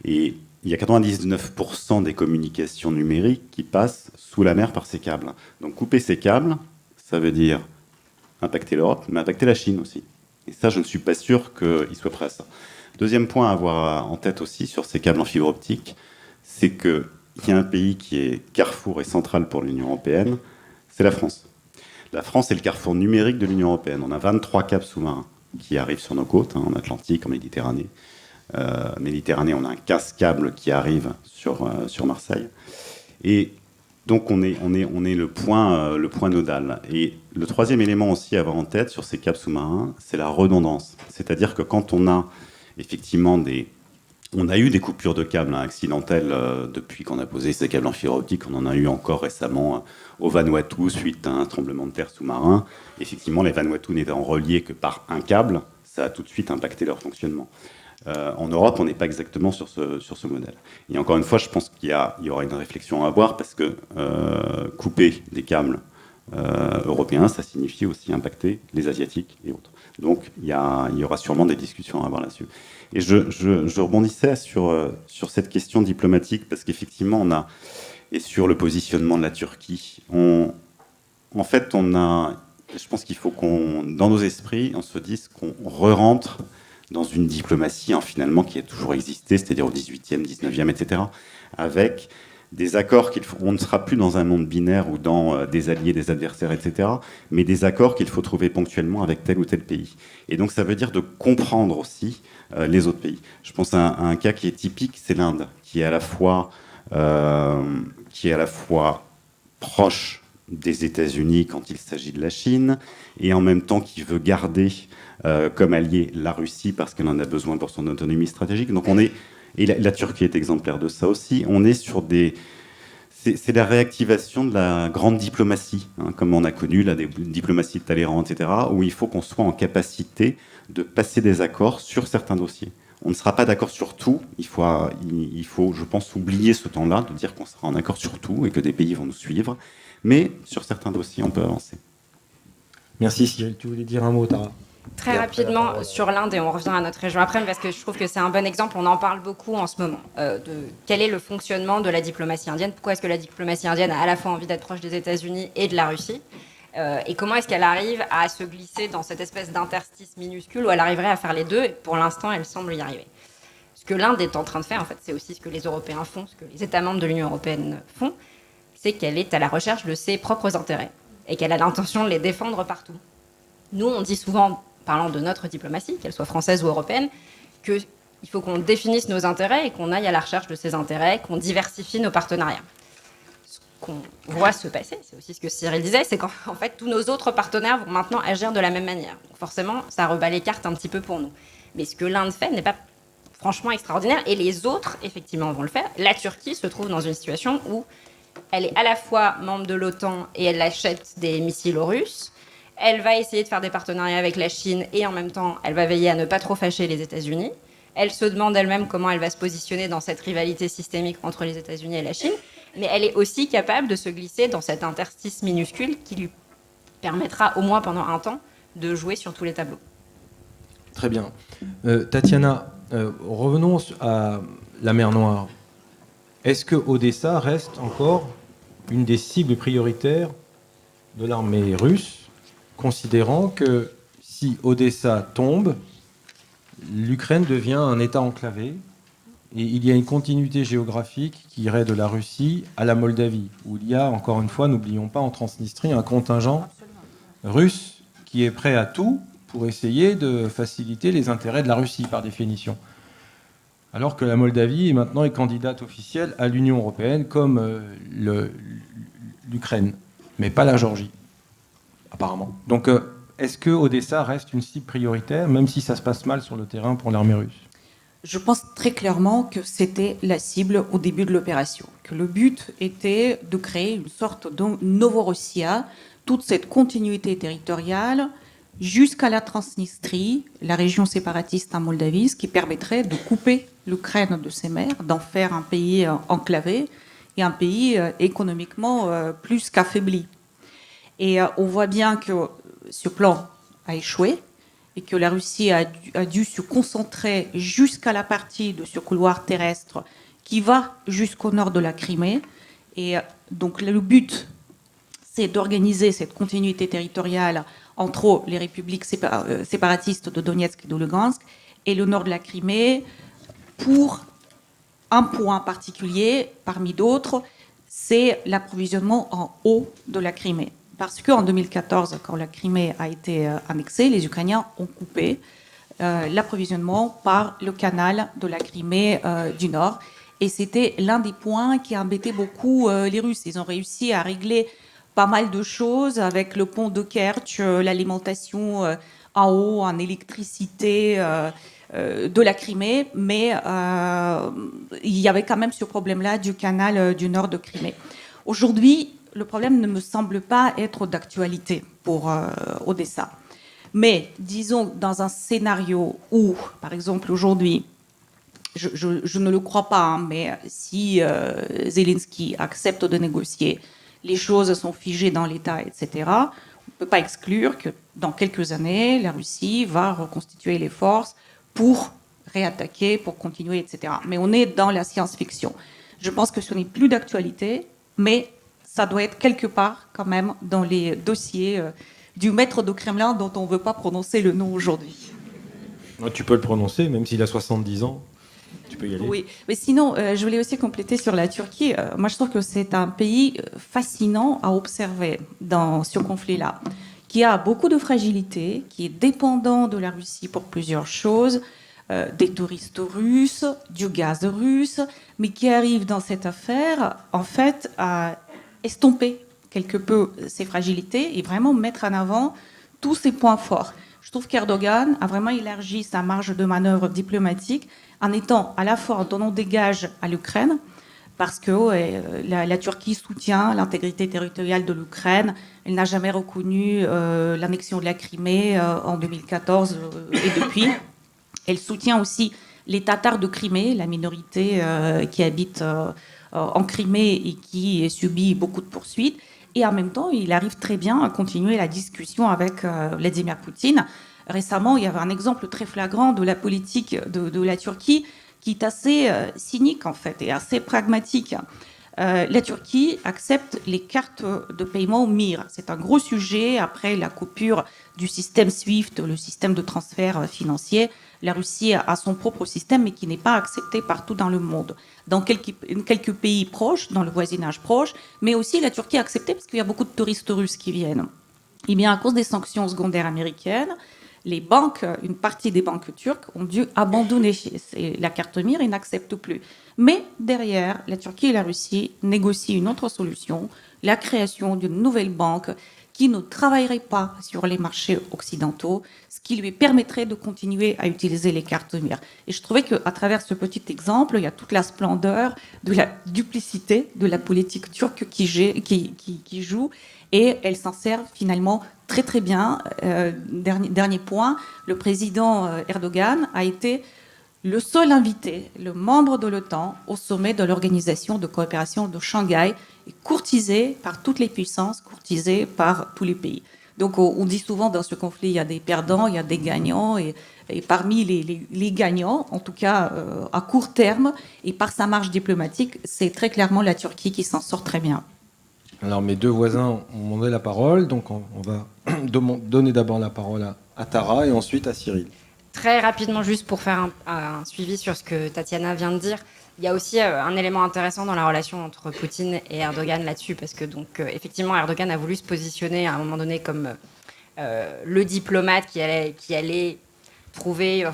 Et il y a 99% des communications numériques qui passent sous la mer par ces câbles. Donc couper ces câbles, ça veut dire impacter l'Europe, mais impacter la Chine aussi. Et ça, je ne suis pas sûr qu'ils soient prêts à ça. Deuxième point à avoir en tête aussi sur ces câbles en fibre optique, c'est qu'il y a un pays qui est carrefour et central pour l'Union européenne, c'est la France. La France est le carrefour numérique de l'Union européenne. On a 23 câbles sous-marins qui arrivent sur nos côtes, en Atlantique, en Méditerranée. Méditerranée, on a un 15 câbles qui arrivent sur Marseille. Et donc on est le point nodal. Et le troisième élément aussi à avoir en tête sur ces câbles sous-marins, c'est la redondance. C'est-à-dire que quand on a effectivement on a eu des coupures de câbles accidentelles depuis qu'on a posé ces câbles en fibre optique. On en a eu encore récemment au Vanuatu suite à un tremblement de terre sous-marin. Effectivement, les Vanuatu n'étant reliés que par un câble, ça a tout de suite impacté leur fonctionnement. En Europe, on n'est pas exactement sur ce modèle. Et encore une fois, je pense qu'il y aura une réflexion à avoir parce que couper des câbles européens, ça signifie aussi impacter les Asiatiques et autres. Donc, il y aura sûrement des discussions à avoir là-dessus. Et je rebondissais sur cette question diplomatique parce qu'effectivement, et sur le positionnement de la Turquie, je pense qu'il faut dans nos esprits, on se dise qu'on re-rentre dans une diplomatie finalement qui a toujours existé, c'est-à-dire au 18e, 19e, etc., avec des accords on ne sera plus dans un monde binaire ou dans des alliés, des adversaires, etc., mais des accords qu'il faut trouver ponctuellement avec tel ou tel pays. Et donc ça veut dire de comprendre aussi les autres pays. Je pense à un cas qui est typique, c'est l'Inde, qui est à la fois proche des États-Unis quand il s'agit de la Chine, et en même temps qui veut garder comme allié la Russie parce qu'elle en a besoin pour son autonomie stratégique. Donc et la Turquie est exemplaire de ça aussi. On est sur c'est la réactivation de la grande diplomatie, comme on a connu la diplomatie de Talleyrand, etc., où il faut qu'on soit en capacité de passer des accords sur certains dossiers. On ne sera pas d'accord sur tout. Il faut, je pense, oublier ce temps-là, de dire qu'on sera en accord sur tout et que des pays vont nous suivre. Mais sur certains dossiers, on peut avancer. Merci Cyril. Tu voulais dire un mot, Tara? Très rapidement sur l'Inde, et on revient à notre région après, parce que je trouve que c'est un bon exemple, on en parle beaucoup en ce moment, de quel est le fonctionnement de la diplomatie indienne, pourquoi est-ce que la diplomatie indienne a à la fois envie d'être proche des États-Unis et de la Russie, et comment est-ce qu'elle arrive à se glisser dans cette espèce d'interstice minuscule où elle arriverait à faire les deux, et pour l'instant, elle semble y arriver. Ce que l'Inde est en train de faire, en fait, c'est aussi ce que les Européens font, ce que les États membres de l'Union européenne font, c'est qu'elle est à la recherche de ses propres intérêts, et qu'elle a l'intention de les défendre partout. Nous, on dit souvent, parlant de notre diplomatie, qu'elle soit française ou européenne, qu'il faut qu'on définisse nos intérêts et qu'on aille à la recherche de ces intérêts, qu'on diversifie nos partenariats. Ce qu'on voit se passer, c'est aussi ce que Cyril disait, c'est qu'en fait, tous nos autres partenaires vont maintenant agir de la même manière. Donc forcément, ça rebat les cartes un petit peu pour nous. Mais ce que l'Inde fait n'est pas franchement extraordinaire, et les autres, effectivement, vont le faire. La Turquie se trouve dans une situation où elle est à la fois membre de l'OTAN et elle achète des missiles aux Russes. Elle va essayer de faire des partenariats avec la Chine et en même temps, elle va veiller à ne pas trop fâcher les États-Unis. Elle se demande elle-même comment elle va se positionner dans cette rivalité systémique entre les États-Unis et la Chine. Mais elle est aussi capable de se glisser dans cet interstice minuscule qui lui permettra, au moins pendant un temps, de jouer sur tous les tableaux. Très bien. Tatiana, revenons à la mer Noire. Est-ce que Odessa reste encore une des cibles prioritaires de l'armée russe, considérant que si Odessa tombe, l'Ukraine devient un État enclavé Et il y a une continuité géographique qui irait de la Russie à la Moldavie, où il y a, encore une fois, n'oublions pas, en Transnistrie, un contingent russe qui est prêt à tout pour essayer de faciliter les intérêts de la Russie, par définition. Alors que la Moldavie, maintenant, est candidate officielle à l'Union européenne, comme l'Ukraine, mais pas la Géorgie, apparemment. Donc, est-ce que Odessa reste une cible prioritaire, même si ça se passe mal sur le terrain pour l'armée russe ? Je pense très clairement que c'était la cible au début de l'opération, que le but était de créer une sorte de Novorossia, toute cette continuité territoriale jusqu'à la Transnistrie, la région séparatiste en Moldavie, ce qui permettrait de couper l'Ukraine de ses mers, d'en faire un pays enclavé et un pays économiquement plus qu'affaibli. Et on voit bien que ce plan a échoué et que la Russie a dû se concentrer jusqu'à la partie de ce couloir terrestre qui va jusqu'au nord de la Crimée. Et donc le but, c'est d'organiser cette continuité territoriale entre les républiques séparatistes de Donetsk et de Lugansk et le nord de la Crimée pour un point particulier, parmi d'autres, c'est l'approvisionnement en eau de la Crimée. Parce qu'en 2014, quand la Crimée a été annexée, les Ukrainiens ont coupé l'approvisionnement par le canal de la Crimée du Nord. Et c'était l'un des points qui embêtait beaucoup les Russes. Ils ont réussi à régler pas mal de choses avec le pont de Kerch, l'alimentation en eau, en électricité de la Crimée, mais il y avait quand même ce problème-là du canal du Nord de Crimée. Aujourd'hui, le problème ne me semble pas être d'actualité pour Odessa. Mais disons dans un scénario où, par exemple aujourd'hui, je ne le crois pas, hein, mais si Zelensky accepte de négocier, les choses sont figées dans l'État, etc., on ne peut pas exclure que dans quelques années, la Russie va reconstituer les forces pour réattaquer, pour continuer, etc. Mais on est dans la science-fiction. Je pense que ce n'est plus d'actualité, mais ça doit être quelque part quand même dans les dossiers du maître de Kremlin dont on ne veut pas prononcer le nom aujourd'hui. Tu peux le prononcer, même s'il a 70 ans. Tu peux y aller. Oui, mais sinon, je voulais aussi compléter sur la Turquie. Moi, je trouve que c'est un pays fascinant à observer dans ce conflit-là, qui a beaucoup de fragilité, qui est dépendant de la Russie pour plusieurs choses, des touristes russes, du gaz russe, mais qui arrive dans cette affaire, en fait, à estomper quelque peu ces fragilités et vraiment mettre en avant tous ces points forts. Je trouve qu'Erdogan a vraiment élargi sa marge de manœuvre diplomatique en étant à la fois donnant des gages à l'Ukraine, parce que la Turquie soutient l'intégrité territoriale de l'Ukraine. Elle n'a jamais reconnu l'annexion de la Crimée en 2014 et depuis. Elle soutient aussi les Tatars de Crimée, la minorité qui habite en Crimée et qui subit beaucoup de poursuites. Et en même temps, il arrive très bien à continuer la discussion avec Vladimir Poutine. Récemment, il y avait un exemple très flagrant de la politique de la Turquie qui est assez cynique en fait et assez pragmatique. La Turquie accepte les cartes de paiement MIR. C'est un gros sujet après la coupure du système SWIFT, le système de transfert financier. La Russie a son propre système, mais qui n'est pas accepté partout dans le monde. Dans quelques pays proches, dans le voisinage proche, mais aussi la Turquie a accepté parce qu'il y a beaucoup de touristes russes qui viennent. Et bien, à cause des sanctions secondaires américaines, les banques, une partie des banques turques ont dû abandonner la carte MIR et n'acceptent plus. Mais derrière, la Turquie et la Russie négocient une autre solution, la création d'une nouvelle banque qui ne travaillerait pas sur les marchés occidentaux, ce qui lui permettrait de continuer à utiliser les cartes MIR. Et je trouvais qu'à travers ce petit exemple, il y a toute la splendeur de la duplicité de la politique turque qui joue, et elle s'en sert finalement très très bien. Dernier point, le président Erdogan a été le seul invité, le membre de l'OTAN, au sommet de l'Organisation de coopération de Shanghai, et courtisé par toutes les puissances, courtisé par tous les pays. Donc on dit souvent dans ce conflit, il y a des perdants, il y a des gagnants, et parmi les gagnants, en tout cas à court terme, et par sa marge diplomatique, c'est très clairement la Turquie qui s'en sort très bien. Alors mes deux voisins ont demandé la parole, donc on va donner d'abord la parole à Tara et ensuite à Cyril. Très rapidement, juste pour faire un suivi sur ce que Tatiana vient de dire, il y a aussi un élément intéressant dans la relation entre Poutine et Erdogan là-dessus, parce que donc effectivement Erdogan a voulu se positionner à un moment donné comme le diplomate qui allait trouver,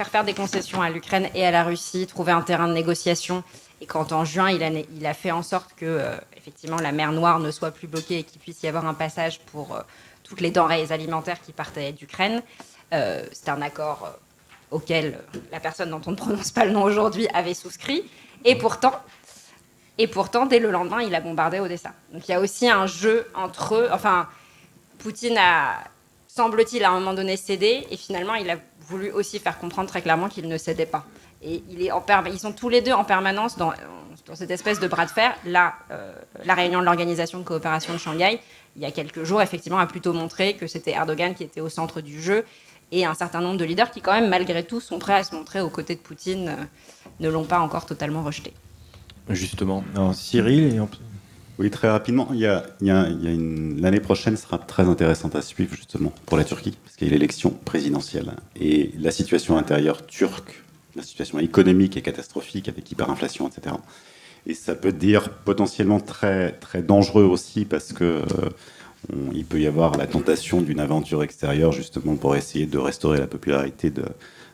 faire des concessions à l'Ukraine et à la Russie, trouver un terrain de négociation. Et quand en juin, il a fait en sorte que effectivement la mer Noire ne soit plus bloquée et qu'il puisse y avoir un passage pour toutes les denrées alimentaires qui partaient d'Ukraine. C'est un accord auquel la personne dont on ne prononce pas le nom aujourd'hui avait souscrit. Et pourtant, dès le lendemain, il a bombardé Odessa. Donc il y a aussi un jeu entre eux. Enfin, Poutine a, semble-t-il, à un moment donné cédé. Et finalement, il a voulu aussi faire comprendre très clairement qu'il ne cédait pas. Et ils sont tous les deux en permanence dans cette espèce de bras de fer. Là, la réunion de l'Organisation de coopération de Shanghai, il y a quelques jours, effectivement, a plutôt montré que c'était Erdogan qui était au centre du jeu. Et un certain nombre de leaders qui, quand même, malgré tout, sont prêts à se montrer aux côtés de Poutine, ne l'ont pas encore totalement rejeté. Justement. Alors, Cyril Oui, très rapidement. L'année prochaine sera très intéressante à suivre, justement, pour la Turquie, parce qu'il y a l'élection présidentielle. Et la situation intérieure turque, la situation économique est catastrophique, avec hyperinflation, etc. Et ça peut dire potentiellement très, très dangereux aussi, parce que il peut y avoir la tentation d'une aventure extérieure, justement, pour essayer de restaurer la popularité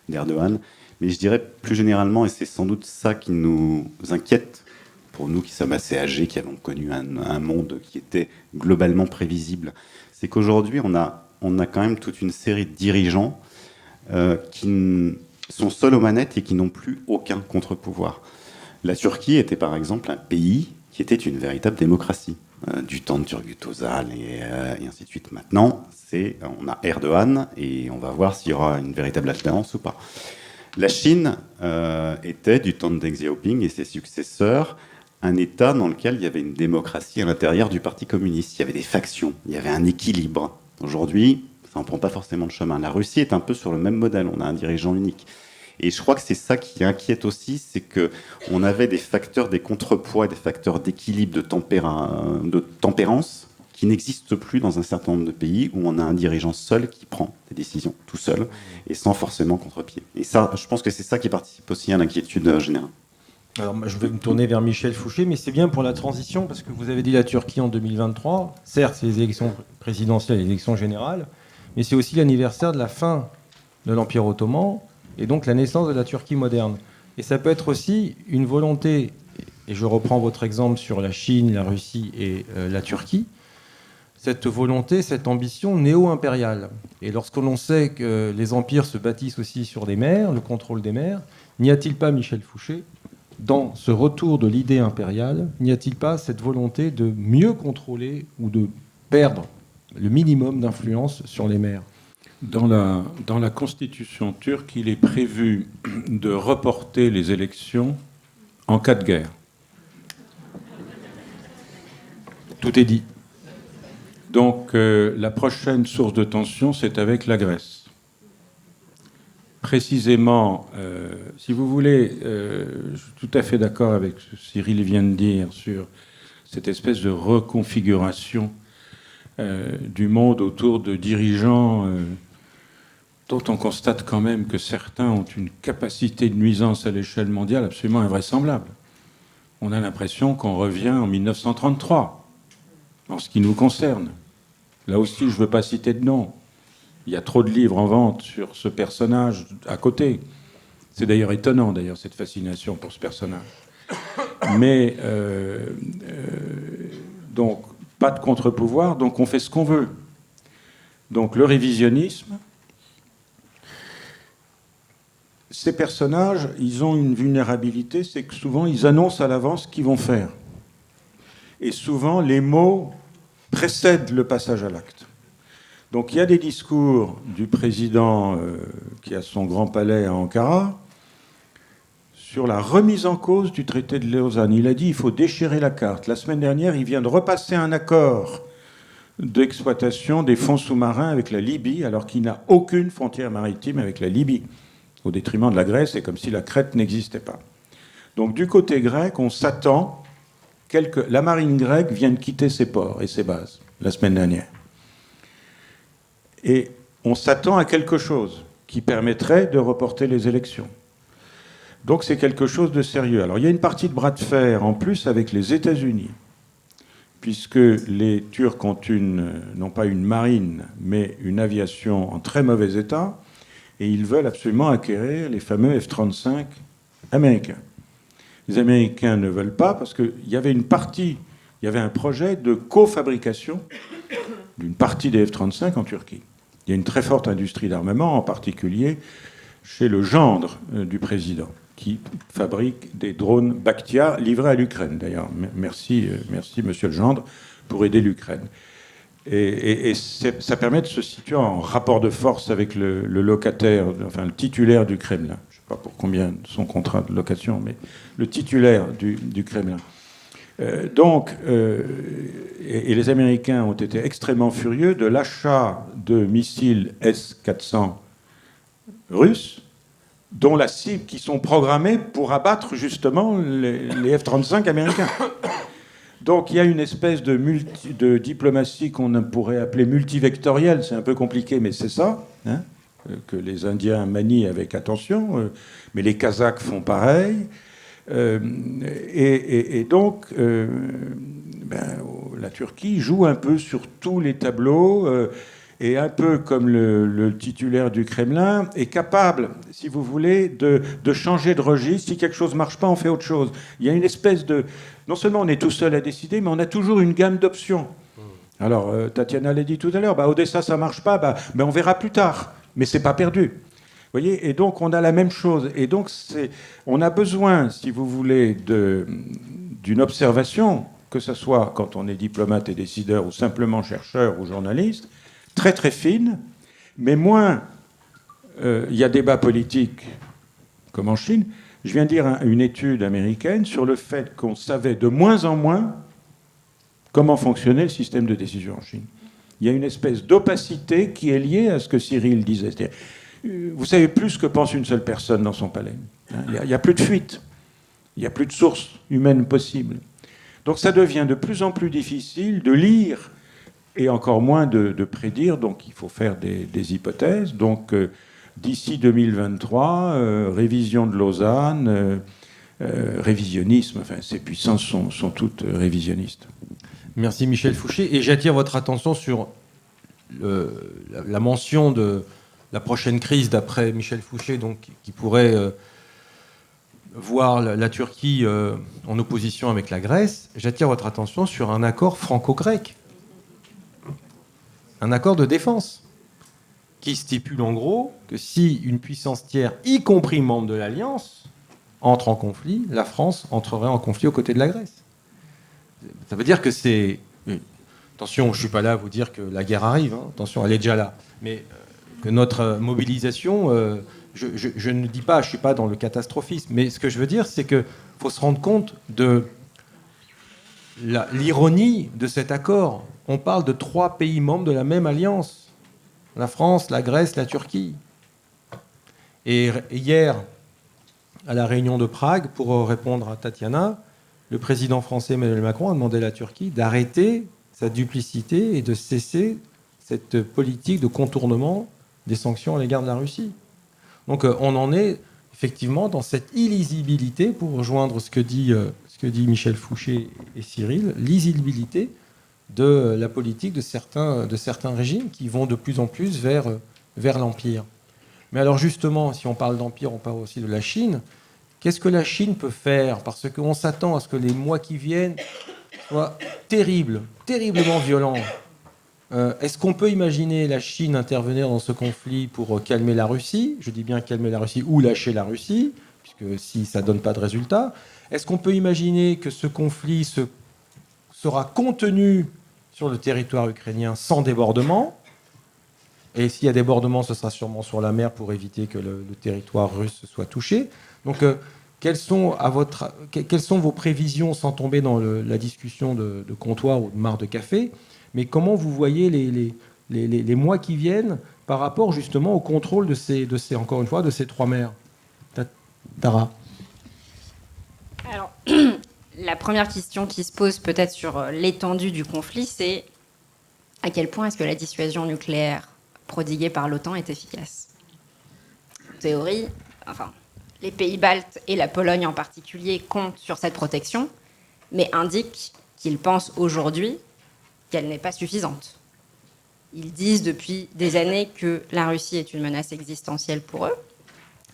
d'Erdogan. Mais je dirais plus généralement, et c'est sans doute ça qui nous inquiète, pour nous qui sommes assez âgés, qui avons connu un monde qui était globalement prévisible, c'est qu'aujourd'hui, on a quand même toute une série de dirigeants qui sont seuls aux manettes et qui n'ont plus aucun contre-pouvoir. La Turquie était par exemple un pays qui était une véritable démocratie, du temps de Turgut Özal et ainsi de suite. Maintenant, on a Erdogan et on va voir s'il y aura une véritable alternance ou pas. La Chine était, du temps de Deng Xiaoping et ses successeurs, un État dans lequel il y avait une démocratie à l'intérieur du Parti communiste. Il y avait des factions, il y avait un équilibre. Aujourd'hui, ça n'en prend pas forcément le chemin. La Russie est un peu sur le même modèle, on a un dirigeant unique. Et je crois que c'est ça qui inquiète aussi, c'est qu'on avait des facteurs, des contrepoids, des facteurs d'équilibre, de tempérance, qui n'existent plus dans un certain nombre de pays où on a un dirigeant seul qui prend des décisions tout seul et sans forcément contre-pied. Et ça, je pense que c'est ça qui participe aussi à l'inquiétude générale. Alors, je vais me tourner vers Michel Fouché, mais c'est bien pour la transition, parce que vous avez dit la Turquie en 2023. Certes, c'est les élections présidentielles et les élections générales, mais c'est aussi l'anniversaire de la fin de l'Empire ottoman, et donc la naissance de la Turquie moderne. Et ça peut être aussi une volonté, et je reprends votre exemple sur la Chine, la Russie et la Turquie, cette volonté, cette ambition néo-impériale. Et lorsque l'on sait que les empires se bâtissent aussi sur des mers, le contrôle des mers, n'y a-t-il pas, Michel Fouché, dans ce retour de l'idée impériale, n'y a-t-il pas cette volonté de mieux contrôler ou de perdre le minimum d'influence sur les mers ? Dans la constitution turque, il est prévu de reporter les élections en cas de guerre. Tout est dit. Donc la prochaine source de tension, c'est avec la Grèce. Précisément, si vous voulez, je suis tout à fait d'accord avec ce que Cyril vient de dire sur cette espèce de reconfiguration du monde autour de dirigeants dont on constate quand même que certains ont une capacité de nuisance à l'échelle mondiale absolument invraisemblable. On a l'impression qu'on revient en 1933, en ce qui nous concerne. Là aussi, je ne veux pas citer de nom. Il y a trop de livres en vente sur ce personnage à côté. C'est d'ailleurs étonnant, cette fascination pour ce personnage. Mais, donc, pas de contre-pouvoir, donc on fait ce qu'on veut. Donc le révisionnisme, ces personnages, ils ont une vulnérabilité, c'est que souvent, ils annoncent à l'avance ce qu'ils vont faire. Et souvent, les mots précèdent le passage à l'acte. Donc il y a des discours du président qui a son grand palais à Ankara sur la remise en cause du traité de Lausanne. Il a dit qu'il faut déchirer la carte. La semaine dernière, il vient de repasser un accord d'exploitation des fonds sous-marins avec la Libye, alors qu'il n'a aucune frontière maritime avec la Libye, au détriment de la Grèce, et comme si la Crète n'existait pas. Donc du côté grec, on s'attend la marine grecque vient de quitter ses ports et ses bases la semaine dernière. Et on s'attend à quelque chose qui permettrait de reporter les élections. Donc c'est quelque chose de sérieux. Alors il y a une partie de bras de fer en plus avec les États-Unis, puisque les Turcs ont non pas une marine, mais une aviation en très mauvais état, et ils veulent absolument acquérir les fameux F-35 américains. Les Américains ne veulent pas parce qu'il y avait il y avait un projet de cofabrication d'une partie des F-35 en Turquie. Il y a une très forte industrie d'armement, en particulier chez le gendre du président, qui fabrique des drones Bakhtia livrés à l'Ukraine. D'ailleurs, merci, monsieur le gendre, pour aider l'Ukraine. Et ça permet de se situer en rapport de force avec le locataire, enfin le titulaire du Kremlin. Je ne sais pas pour combien son contrat de location, mais le titulaire du Kremlin. Et les Américains ont été extrêmement furieux de l'achat de missiles S-400 russes, dont la cible, qui sont programmés pour abattre justement les F-35 américains. Donc il y a une espèce de diplomatie qu'on pourrait appeler multivectorielle, c'est un peu compliqué, mais c'est ça, hein, que les Indiens manient avec attention, mais les Kazakhs font pareil. Donc, la Turquie joue un peu sur tous les tableaux, et un peu comme le titulaire du Kremlin, est capable, si vous voulez, de changer de registre. Si quelque chose ne marche pas, on fait autre chose. Il y a une espèce de... Non seulement on est tout seul à décider, mais on a toujours une gamme d'options. Alors, Tatiana l'a dit tout à l'heure, Odessa, ça ne marche pas, on verra plus tard. Mais ce n'est pas perdu. Vous voyez, et donc on a la même chose. Et donc on a besoin, si vous voulez, d'une observation, que ce soit quand on est diplomate et décideur, ou simplement chercheur ou journaliste, très très fine, mais moins il y a débat politique comme en Chine. Je viens de lire une étude américaine sur le fait qu'on savait de moins en moins comment fonctionnait le système de décision en Chine. Il y a une espèce d'opacité qui est liée à ce que Cyril disait. Vous savez plus ce que pense une seule personne dans son palais. Il n'y a plus de fuite. Il n'y a plus de source humaine possible. Donc ça devient de plus en plus difficile de lire et encore moins de prédire. Donc il faut faire des hypothèses. Donc d'ici 2023, révision de Lausanne, révisionnisme, enfin ces puissances sont toutes révisionnistes. Merci Michel Fouché. Et j'attire votre attention sur la mention de la prochaine crise d'après Michel Fouché, donc, qui pourrait voir la Turquie en opposition avec la Grèce. J'attire votre attention sur un accord franco-grec, un accord de défense, qui stipule en gros que si une puissance tiers, y compris membre de l'Alliance, entre en conflit, la France entrerait en conflit aux côtés de la Grèce. Ça veut dire que c'est... Attention, je ne suis pas là à vous dire que la guerre arrive, hein. Attention, elle est déjà là. Mais que notre mobilisation, je ne dis pas, je ne suis pas dans le catastrophisme, mais ce que je veux dire, c'est qu'il faut se rendre compte de l'ironie de cet accord. On parle de 3 pays membres de la même alliance, la France, la Grèce, la Turquie. Et hier, à la réunion de Prague, pour répondre à Tatiana, le président français Emmanuel Macron a demandé à la Turquie d'arrêter sa duplicité et de cesser cette politique de contournement des sanctions à l'égard de la Russie. Donc on en est effectivement dans cette illisibilité, pour rejoindre ce que dit Michel Fouché et Cyril, l'illisibilité de la politique de certains régimes qui vont de plus en plus vers l'Empire. Mais alors justement, si on parle d'Empire, on parle aussi de la Chine. Qu'est-ce que la Chine peut faire? Parce qu'on s'attend à ce que les mois qui viennent soient terriblement violents. Est-ce qu'on peut imaginer la Chine intervenir dans ce conflit pour calmer la Russie? Je dis bien calmer la Russie ou lâcher la Russie, puisque si ça ne donne pas de résultat. Est-ce qu'on peut imaginer que ce conflit sera contenu sur le territoire ukrainien sans débordement? Et s'il y a débordement, ce sera sûrement sur la mer pour éviter que le territoire russe soit touché. Donc, quelles sont vos prévisions, sans tomber dans la discussion de comptoir ou de marc de café, mais comment vous voyez les mois qui viennent par rapport justement au contrôle de ces encore une fois, de ces 3 mers? Tara. Alors, la première question qui se pose peut-être sur l'étendue du conflit, c'est à quel point est-ce que la dissuasion nucléaire prodiguée par l'OTAN est efficace? théorie, les pays baltes et la Pologne en particulier comptent sur cette protection, mais indiquent qu'ils pensent aujourd'hui qu'elle n'est pas suffisante. Ils disent depuis des années que la Russie est une menace existentielle pour eux.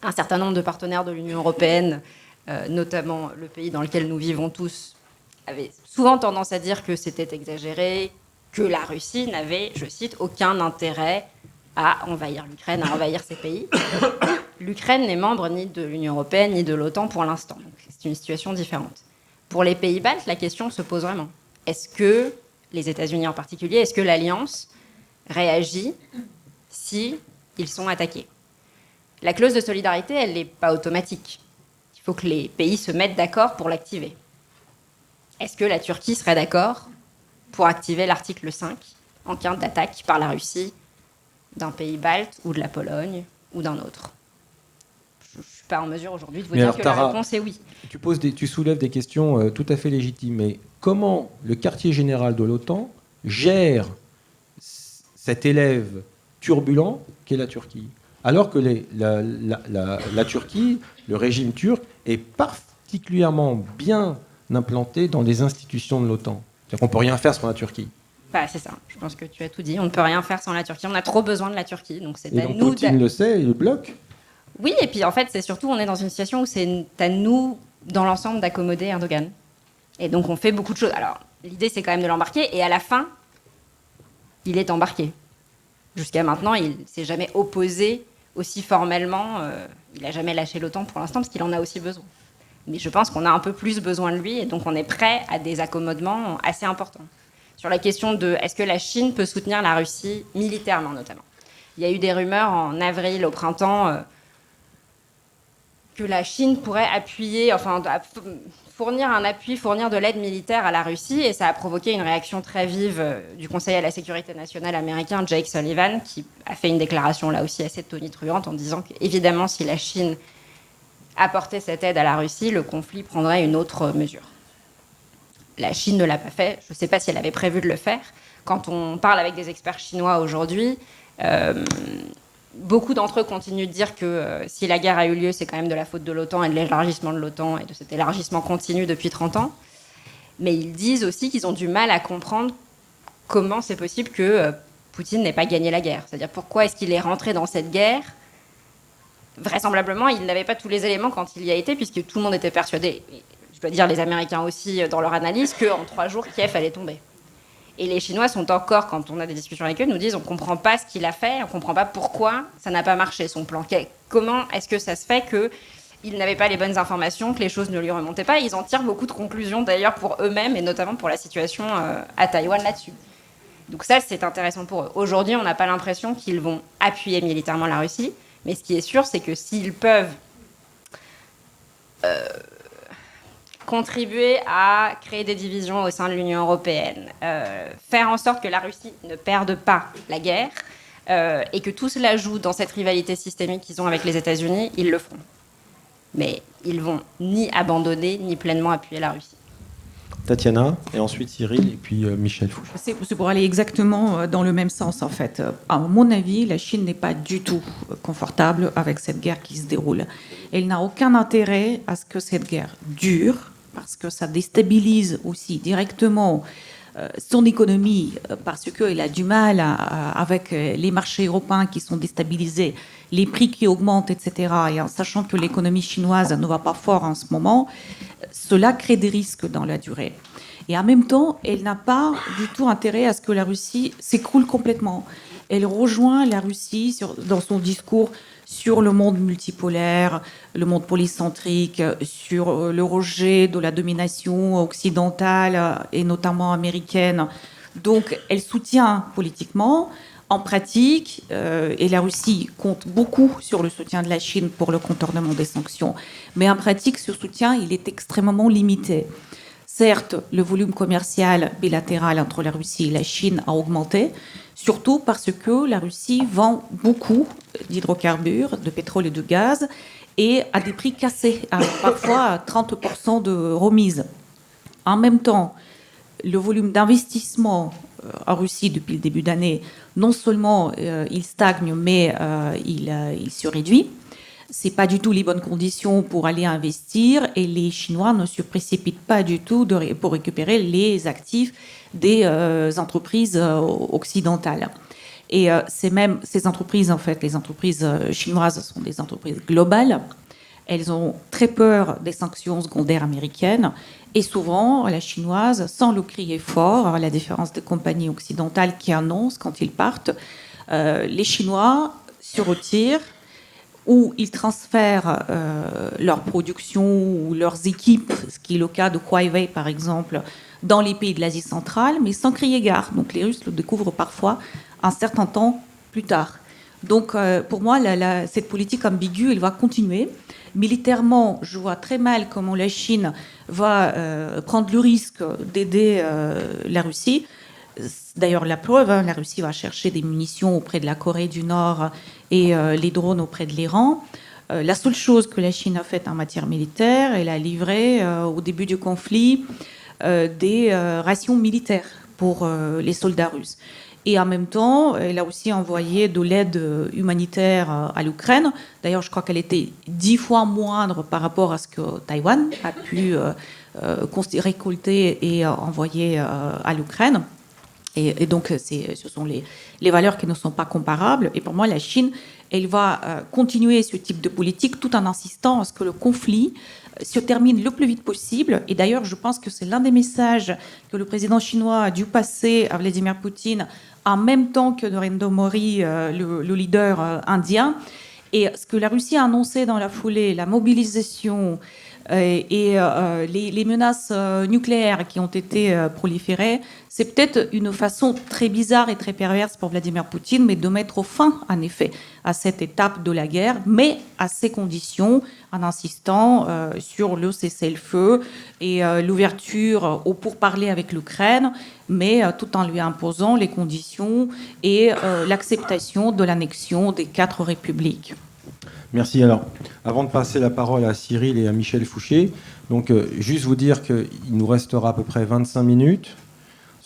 Un certain nombre de partenaires de l'Union européenne, notamment le pays dans lequel nous vivons tous, avaient souvent tendance à dire que c'était exagéré, que la Russie n'avait, je cite, aucun intérêt à envahir l'Ukraine, à envahir ces pays. L'Ukraine n'est membre ni de l'Union européenne ni de l'OTAN pour l'instant. Donc c'est une situation différente. Pour les pays baltes, la question se pose vraiment. Est-ce que, les États-Unis en particulier, est-ce que l'Alliance réagit si ils sont attaqués? La clause de solidarité, elle n'est pas automatique. Il faut que les pays se mettent d'accord pour l'activer. Est-ce que la Turquie serait d'accord pour activer l'article 5 en cas d'attaque par la Russie d'un pays balte ou de la Pologne ou d'un autre? Je ne suis pas en mesure aujourd'hui de vous dire que la réponse est oui. Tu soulèves des questions tout à fait légitimes, mais comment le quartier général de l'OTAN gère cet élève turbulent qu'est la Turquie, alors que la Turquie, le régime turc, est particulièrement bien implanté dans les institutions de l'OTAN. C'est-à-dire qu'on ne peut rien faire sans la Turquie. C'est ça, je pense que tu as tout dit. On ne peut rien faire sans la Turquie. On a trop besoin de la Turquie. Donc c'est et à donc nous. Poutine le sait, il le bloque. Oui, et puis en fait, c'est surtout, on est dans une situation où c'est à nous, dans l'ensemble, d'accommoder Erdogan. Et donc on fait beaucoup de choses. Alors, l'idée, c'est quand même de l'embarquer. Et à la fin, il est embarqué. Jusqu'à maintenant, il ne s'est jamais opposé aussi formellement. Il n'a jamais lâché l'OTAN pour l'instant, parce qu'il en a aussi besoin. Mais je pense qu'on a un peu plus besoin de lui, et donc on est prêt à des accommodements assez importants. Sur la question de est-ce que la Chine peut soutenir la Russie militairement, notamment. Il y a eu des rumeurs en avril, au printemps, que la Chine pourrait appuyer, fournir un appui, fournir de l'aide militaire à la Russie, et ça a provoqué une réaction très vive du Conseil à la sécurité nationale américain, Jake Sullivan, qui a fait une déclaration là aussi assez tonitruante en disant qu'évidemment, si la Chine apportait cette aide à la Russie, le conflit prendrait une autre mesure. La Chine ne l'a pas fait. Je ne sais pas si elle avait prévu de le faire. Quand on parle avec des experts chinois aujourd'hui, beaucoup d'entre eux continuent de dire que si la guerre a eu lieu, c'est quand même de la faute de l'OTAN et de l'élargissement de l'OTAN et de cet élargissement continu depuis 30 ans. Mais ils disent aussi qu'ils ont du mal à comprendre comment c'est possible que Poutine n'ait pas gagné la guerre. C'est-à-dire pourquoi est-ce qu'il est rentré dans cette guerre? Vraisemblablement, il n'avait pas tous les éléments quand il y a été, puisque tout le monde était persuadé, et je dois dire les Américains aussi dans leur analyse, qu'en 3 jours, Kiev allait tomber. Et les Chinois sont encore, quand on a des discussions avec eux, nous disent on ne comprend pas ce qu'il a fait, on ne comprend pas pourquoi ça n'a pas marché, son plan. Comment est-ce que ça se fait qu'il n'avait pas les bonnes informations, que les choses ne lui remontaient pas? Ils en tirent beaucoup de conclusions d'ailleurs pour eux-mêmes, et notamment pour la situation à Taïwan là-dessus. Donc ça, c'est intéressant pour eux. Aujourd'hui, on n'a pas l'impression qu'ils vont appuyer militairement la Russie. Mais ce qui est sûr, c'est que s'ils peuvent contribuer à créer des divisions au sein de l'Union européenne, faire en sorte que la Russie ne perde pas la guerre, et que tout cela joue dans cette rivalité systémique qu'ils ont avec les États-Unis, ils le feront. Mais ils vont ni abandonner, ni pleinement appuyer la Russie. Tatiana, et ensuite Cyril, et puis Michel Fouché. C'est pour aller exactement dans le même sens, en fait. À mon avis, la Chine n'est pas du tout confortable avec cette guerre qui se déroule. Elle n'a aucun intérêt à ce que cette guerre dure, parce que ça déstabilise aussi directement son économie, parce qu'elle a du mal avec les marchés européens qui sont déstabilisés, les prix qui augmentent, etc. Et en sachant que l'économie chinoise ne va pas fort en ce moment, cela crée des risques dans la durée. Et en même temps, elle n'a pas du tout intérêt à ce que la Russie s'écroule complètement. Elle rejoint la Russie dans son discours sur le monde multipolaire, le monde polycentrique, sur le rejet de la domination occidentale et notamment américaine. Donc, elle soutient politiquement. En pratique, et la Russie compte beaucoup sur le soutien de la Chine pour le contournement des sanctions, mais en pratique, ce soutien, il est extrêmement limité. Certes, le volume commercial bilatéral entre la Russie et la Chine a augmenté, surtout parce que la Russie vend beaucoup d'hydrocarbures, de pétrole et de gaz, et à des prix cassés, parfois à 30% de remise. En même temps, le volume d'investissement en Russie depuis le début d'année, non seulement il stagne, mais il se réduit. c'est pas du tout les bonnes conditions pour aller investir et les Chinois ne se précipitent pas du tout pour récupérer les actifs des entreprises occidentales. Et c'est même ces entreprises, en fait, les entreprises chinoises sont des entreprises globales. Elles ont très peur des sanctions secondaires américaines. Et souvent, la chinoise, sans le crier fort, à la différence des compagnies occidentales qui annoncent quand ils partent, les Chinois se retirent ou ils transfèrent leur production ou leurs équipes, ce qui est le cas de Huawei par exemple, dans les pays de l'Asie centrale, mais sans crier gare. Donc les Russes le découvrent parfois un certain temps plus tard. Donc pour moi, cette politique ambiguë, elle va continuer. Militairement, je vois très mal comment la Chine va prendre le risque d'aider la Russie. D'ailleurs, la preuve, la Russie va chercher des munitions auprès de la Corée du Nord et les drones auprès de l'Iran. La seule chose que la Chine a faite en matière militaire, elle a livré au début du conflit des rations militaires pour les soldats russes. Et en même temps, elle a aussi envoyé de l'aide humanitaire à l'Ukraine. D'ailleurs, je crois qu'elle était 10 fois moindre par rapport à ce que Taïwan a pu récolter et envoyer à l'Ukraine. Et donc, ce sont les valeurs qui ne sont pas comparables. Et pour moi, la Chine, elle va continuer ce type de politique tout en insistant à ce que le conflit se termine le plus vite possible. Et d'ailleurs, je pense que c'est l'un des messages que le président chinois a dû passer à Vladimir Poutine en même temps que Narendra Modi, le leader indien. Et ce que la Russie a annoncé dans la foulée, la mobilisation et les menaces nucléaires qui ont été proliférées, c'est peut-être une façon très bizarre et très perverse pour Vladimir Poutine, mais de mettre fin, en effet, à cette étape de la guerre, mais à ces conditions, en insistant sur le cessez-le-feu et l'ouverture au pourparlers avec l'Ukraine, mais tout en lui imposant les conditions et l'acceptation de l'annexion des 4 républiques. Merci. Alors, avant de passer la parole à Cyril et à Michel Fouché, donc juste vous dire qu'il nous restera à peu près 25 minutes.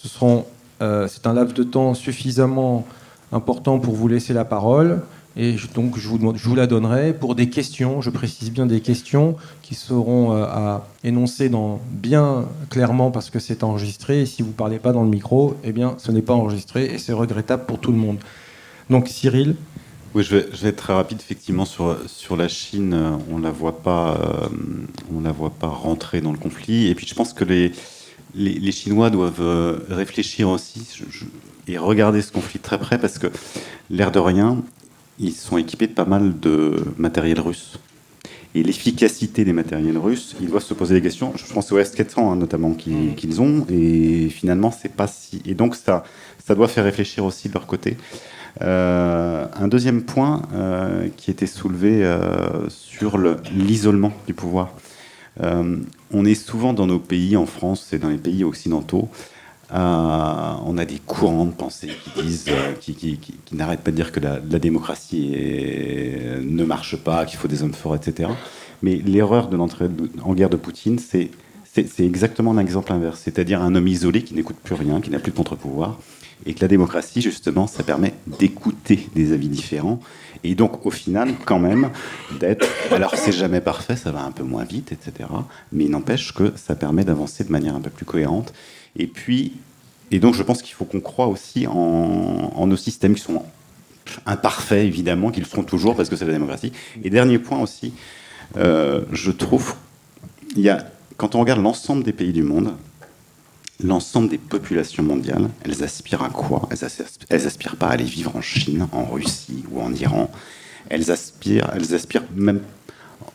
C'est un laps de temps suffisamment important pour vous laisser la parole. Et donc, je vous la donnerai pour des questions, je précise bien des questions qui seront à énoncer bien clairement parce que c'est enregistré. Et si vous ne parlez pas dans le micro, eh bien, ce n'est pas enregistré et c'est regrettable pour tout le monde. Donc, Cyril. Oui, je vais être très rapide. Effectivement, sur la Chine, on la voit pas rentrer dans le conflit. Et puis, je pense que les Chinois doivent réfléchir aussi et regarder ce conflit de très près parce que, l'air de rien, ils sont équipés de pas mal de matériel russe. Et l'efficacité des matériels russes, ils doivent se poser des questions. Je pense au S-400 notamment qu'ils ont. Et finalement, c'est pas si. Et donc, ça doit faire réfléchir aussi de leur côté. Un deuxième point qui était soulevé sur l'isolement du pouvoir. On est souvent dans nos pays, en France et dans les pays occidentaux, on a des courants de pensée qui disent, qui n'arrêtent pas de dire que la démocratie ne marche pas, qu'il faut des hommes forts, etc. Mais l'erreur de l'entrée en guerre de Poutine, c'est exactement l'exemple inverse, c'est-à-dire un homme isolé qui n'écoute plus rien, qui n'a plus de contre-pouvoir. Et que la démocratie, justement, ça permet d'écouter des avis différents. Et donc, au final, quand même, d'être... Alors, c'est jamais parfait, ça va un peu moins vite, etc. Mais il n'empêche que ça permet d'avancer de manière un peu plus cohérente. Et donc, je pense qu'il faut qu'on croie aussi en nos systèmes qui sont imparfaits, évidemment, qu'ils le feront toujours parce que c'est la démocratie. Et dernier point aussi, je trouve, quand on regarde l'ensemble des pays du monde, l'ensemble des populations mondiales, elles aspirent à quoi ? Elles aspirent pas à aller vivre en Chine, en Russie ou en Iran. Elles aspirent même,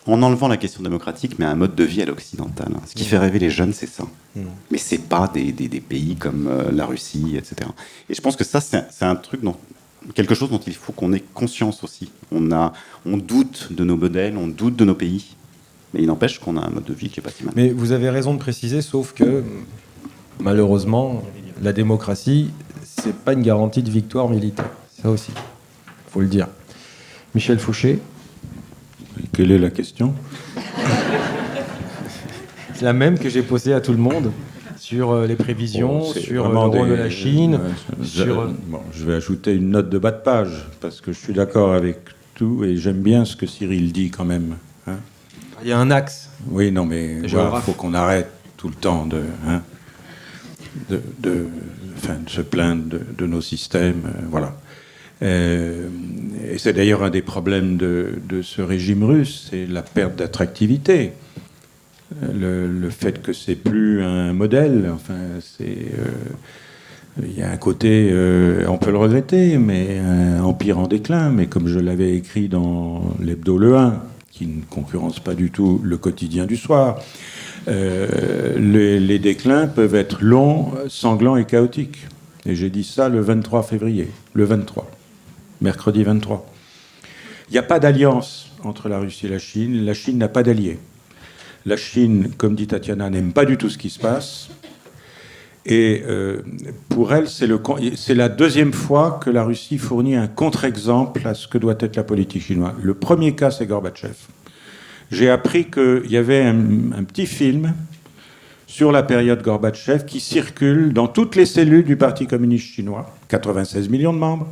en enlevant la question démocratique, mais à un mode de vie à l'occidental. Ce qui fait rêver les jeunes, c'est ça. Mais c'est pas des pays comme la Russie, etc. Et je pense que ça, c'est un truc quelque chose dont il faut qu'on ait conscience aussi. On doute de nos modèles, on doute de nos pays, mais il n'empêche qu'on a un mode de vie qui est pas si mal. Mais vous avez raison de préciser, sauf que malheureusement, la démocratie, c'est pas une garantie de victoire militaire. Ça aussi, faut le dire. Michel Fouché. Quelle est la question ? C'est la même que j'ai posée à tout le monde sur les prévisions, sur le rôle de la Chine. Je vais ajouter une note de bas de page, parce que je suis d'accord avec tout, et j'aime bien ce que Cyril dit quand même. Hein. Il y a un axe. Oui, non, mais il faut qu'on arrête tout le temps de se plaindre de nos systèmes. Voilà. Et c'est d'ailleurs un des problèmes de ce régime russe, c'est la perte d'attractivité. Le fait que c'est plus un modèle, il y a un côté, on peut le regretter, mais un empire en déclin. Mais comme je l'avais écrit dans l'hebdo Le 1, qui ne concurrence pas du tout le quotidien du soir, les déclins peuvent être longs, sanglants et chaotiques. Et j'ai dit ça le 23 février, le 23, mercredi 23. Il n'y a pas d'alliance entre la Russie et la Chine. La Chine n'a pas d'alliés. La Chine, comme dit Tatiana, n'aime pas du tout ce qui se passe. Et pour elle, c'est la deuxième fois que la Russie fournit un contre-exemple à ce que doit être la politique chinoise. Le premier cas, c'est Gorbatchev. J'ai appris qu'il y avait un petit film sur la période Gorbatchev qui circule dans toutes les cellules du Parti communiste chinois, 96 millions de membres,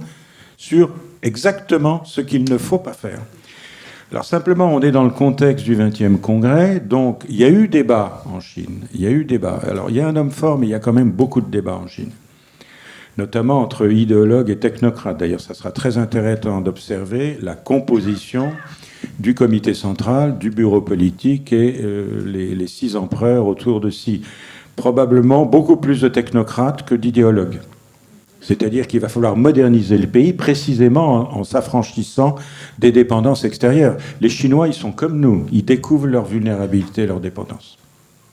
sur exactement ce qu'il ne faut pas faire. Alors simplement, on est dans le contexte du 20e congrès, donc il y a eu débat en Chine. Il y a eu débat. Alors il y a un homme fort, mais il y a quand même beaucoup de débats en Chine, notamment entre idéologues et technocrates. D'ailleurs, ça sera très intéressant d'observer la composition du comité central, du bureau politique et les 6 empereurs autour de Xi. Probablement beaucoup plus de technocrates que d'idéologues. C'est-à-dire qu'il va falloir moderniser le pays précisément en s'affranchissant des dépendances extérieures. Les Chinois, ils sont comme nous. Ils découvrent leur vulnérabilité, leur dépendance.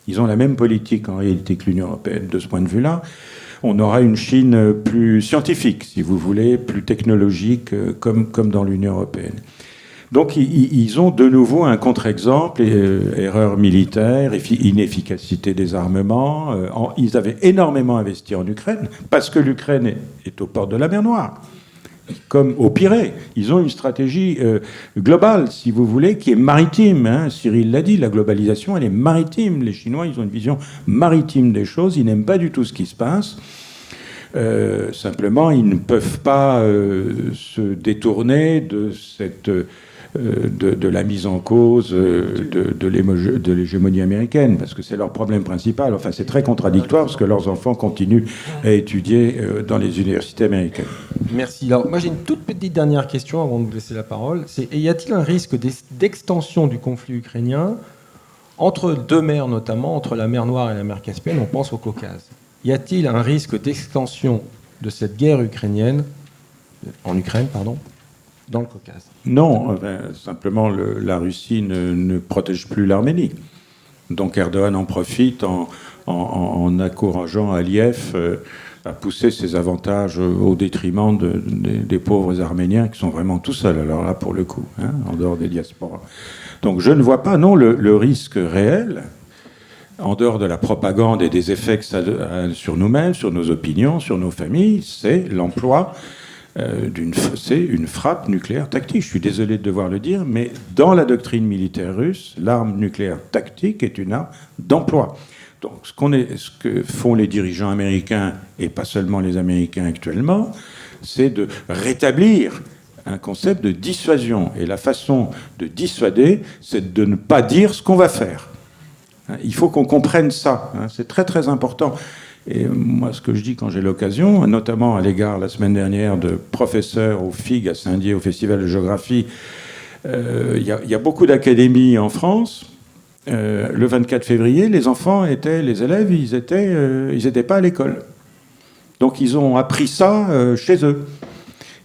Ils ont la même politique en réalité que l'Union européenne. De ce point de vue-là, on aura une Chine plus scientifique, si vous voulez, plus technologique, comme dans l'Union européenne. Donc ils ont de nouveau un contre-exemple, erreur militaire, inefficacité des armements. Ils avaient énormément investi en Ukraine, parce que l'Ukraine est aux portes de la mer Noire, comme au Pirée. Ils ont une stratégie globale, si vous voulez, qui est maritime. Hein. Cyril l'a dit, la globalisation, elle est maritime. Les Chinois, ils ont une vision maritime des choses. Ils n'aiment pas du tout ce qui se passe. Simplement, ils ne peuvent pas se détourner de cette... de la mise en cause de l'hégémonie américaine, parce que c'est leur problème principal. Enfin, c'est très contradictoire, parce que leurs enfants continuent à étudier dans les universités américaines. Merci. Alors, moi, j'ai une toute petite dernière question avant de vous laisser la parole. Y a-t-il un risque d'extension du conflit ukrainien entre deux mers, notamment entre la mer Noire et la mer Caspienne? On pense au Caucase. Y a-t-il un risque d'extension de cette guerre ukrainienne, en Ukraine, pardon, dans le Caucase? Non, simplement la Russie ne protège plus l'Arménie. Donc Erdogan en profite en encourageant Aliyev à pousser ses avantages au détriment des pauvres Arméniens qui sont vraiment tout seuls, alors là pour le coup, hein, en dehors des diasporas. Donc je ne vois pas, non, le risque réel, en dehors de la propagande et des effets que ça a sur nous-mêmes, sur nos opinions, sur nos familles, c'est l'emploi c'est une frappe nucléaire tactique. Je suis désolé de devoir le dire, mais dans la doctrine militaire russe, l'arme nucléaire tactique est une arme d'emploi. Donc ce que font les dirigeants américains, et pas seulement les Américains actuellement, c'est de rétablir un concept de dissuasion. Et la façon de dissuader, c'est de ne pas dire ce qu'on va faire. Il faut qu'on comprenne ça. C'est très très important. Et moi, ce que je dis quand j'ai l'occasion, notamment à l'égard, la semaine dernière, de professeurs au FIG à Saint-Dié, au Festival de géographie, il y a beaucoup d'académies en France. Le 24 février, les élèves, ils étaient pas à l'école. Donc, ils ont appris ça chez eux.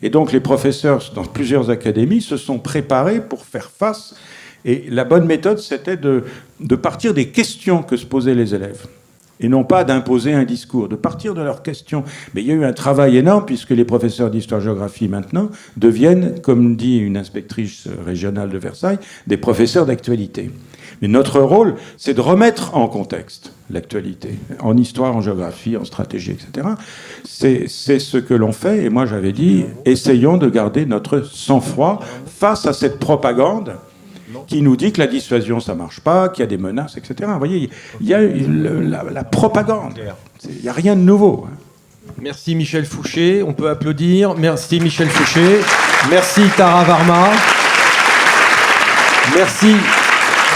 Et donc, les professeurs, dans plusieurs académies, se sont préparés pour faire face. Et la bonne méthode, c'était de partir des questions que se posaient les élèves. Et non pas d'imposer un discours, de partir de leurs questions. Mais il y a eu un travail énorme, puisque les professeurs d'histoire-géographie, maintenant, deviennent, comme dit une inspectrice régionale de Versailles, des professeurs d'actualité. Mais notre rôle, c'est de remettre en contexte l'actualité, en histoire, en géographie, en stratégie, etc. C'est ce que l'on fait, et moi j'avais dit, essayons de garder notre sang-froid face à cette propagande qui nous dit que la dissuasion, ça marche pas, qu'il y a des menaces, etc. Vous voyez, il y a la propagande. Il n'y a rien de nouveau. Merci Michel Fouché. On peut applaudir. Merci Michel Fouché. Merci Tara Varma. Merci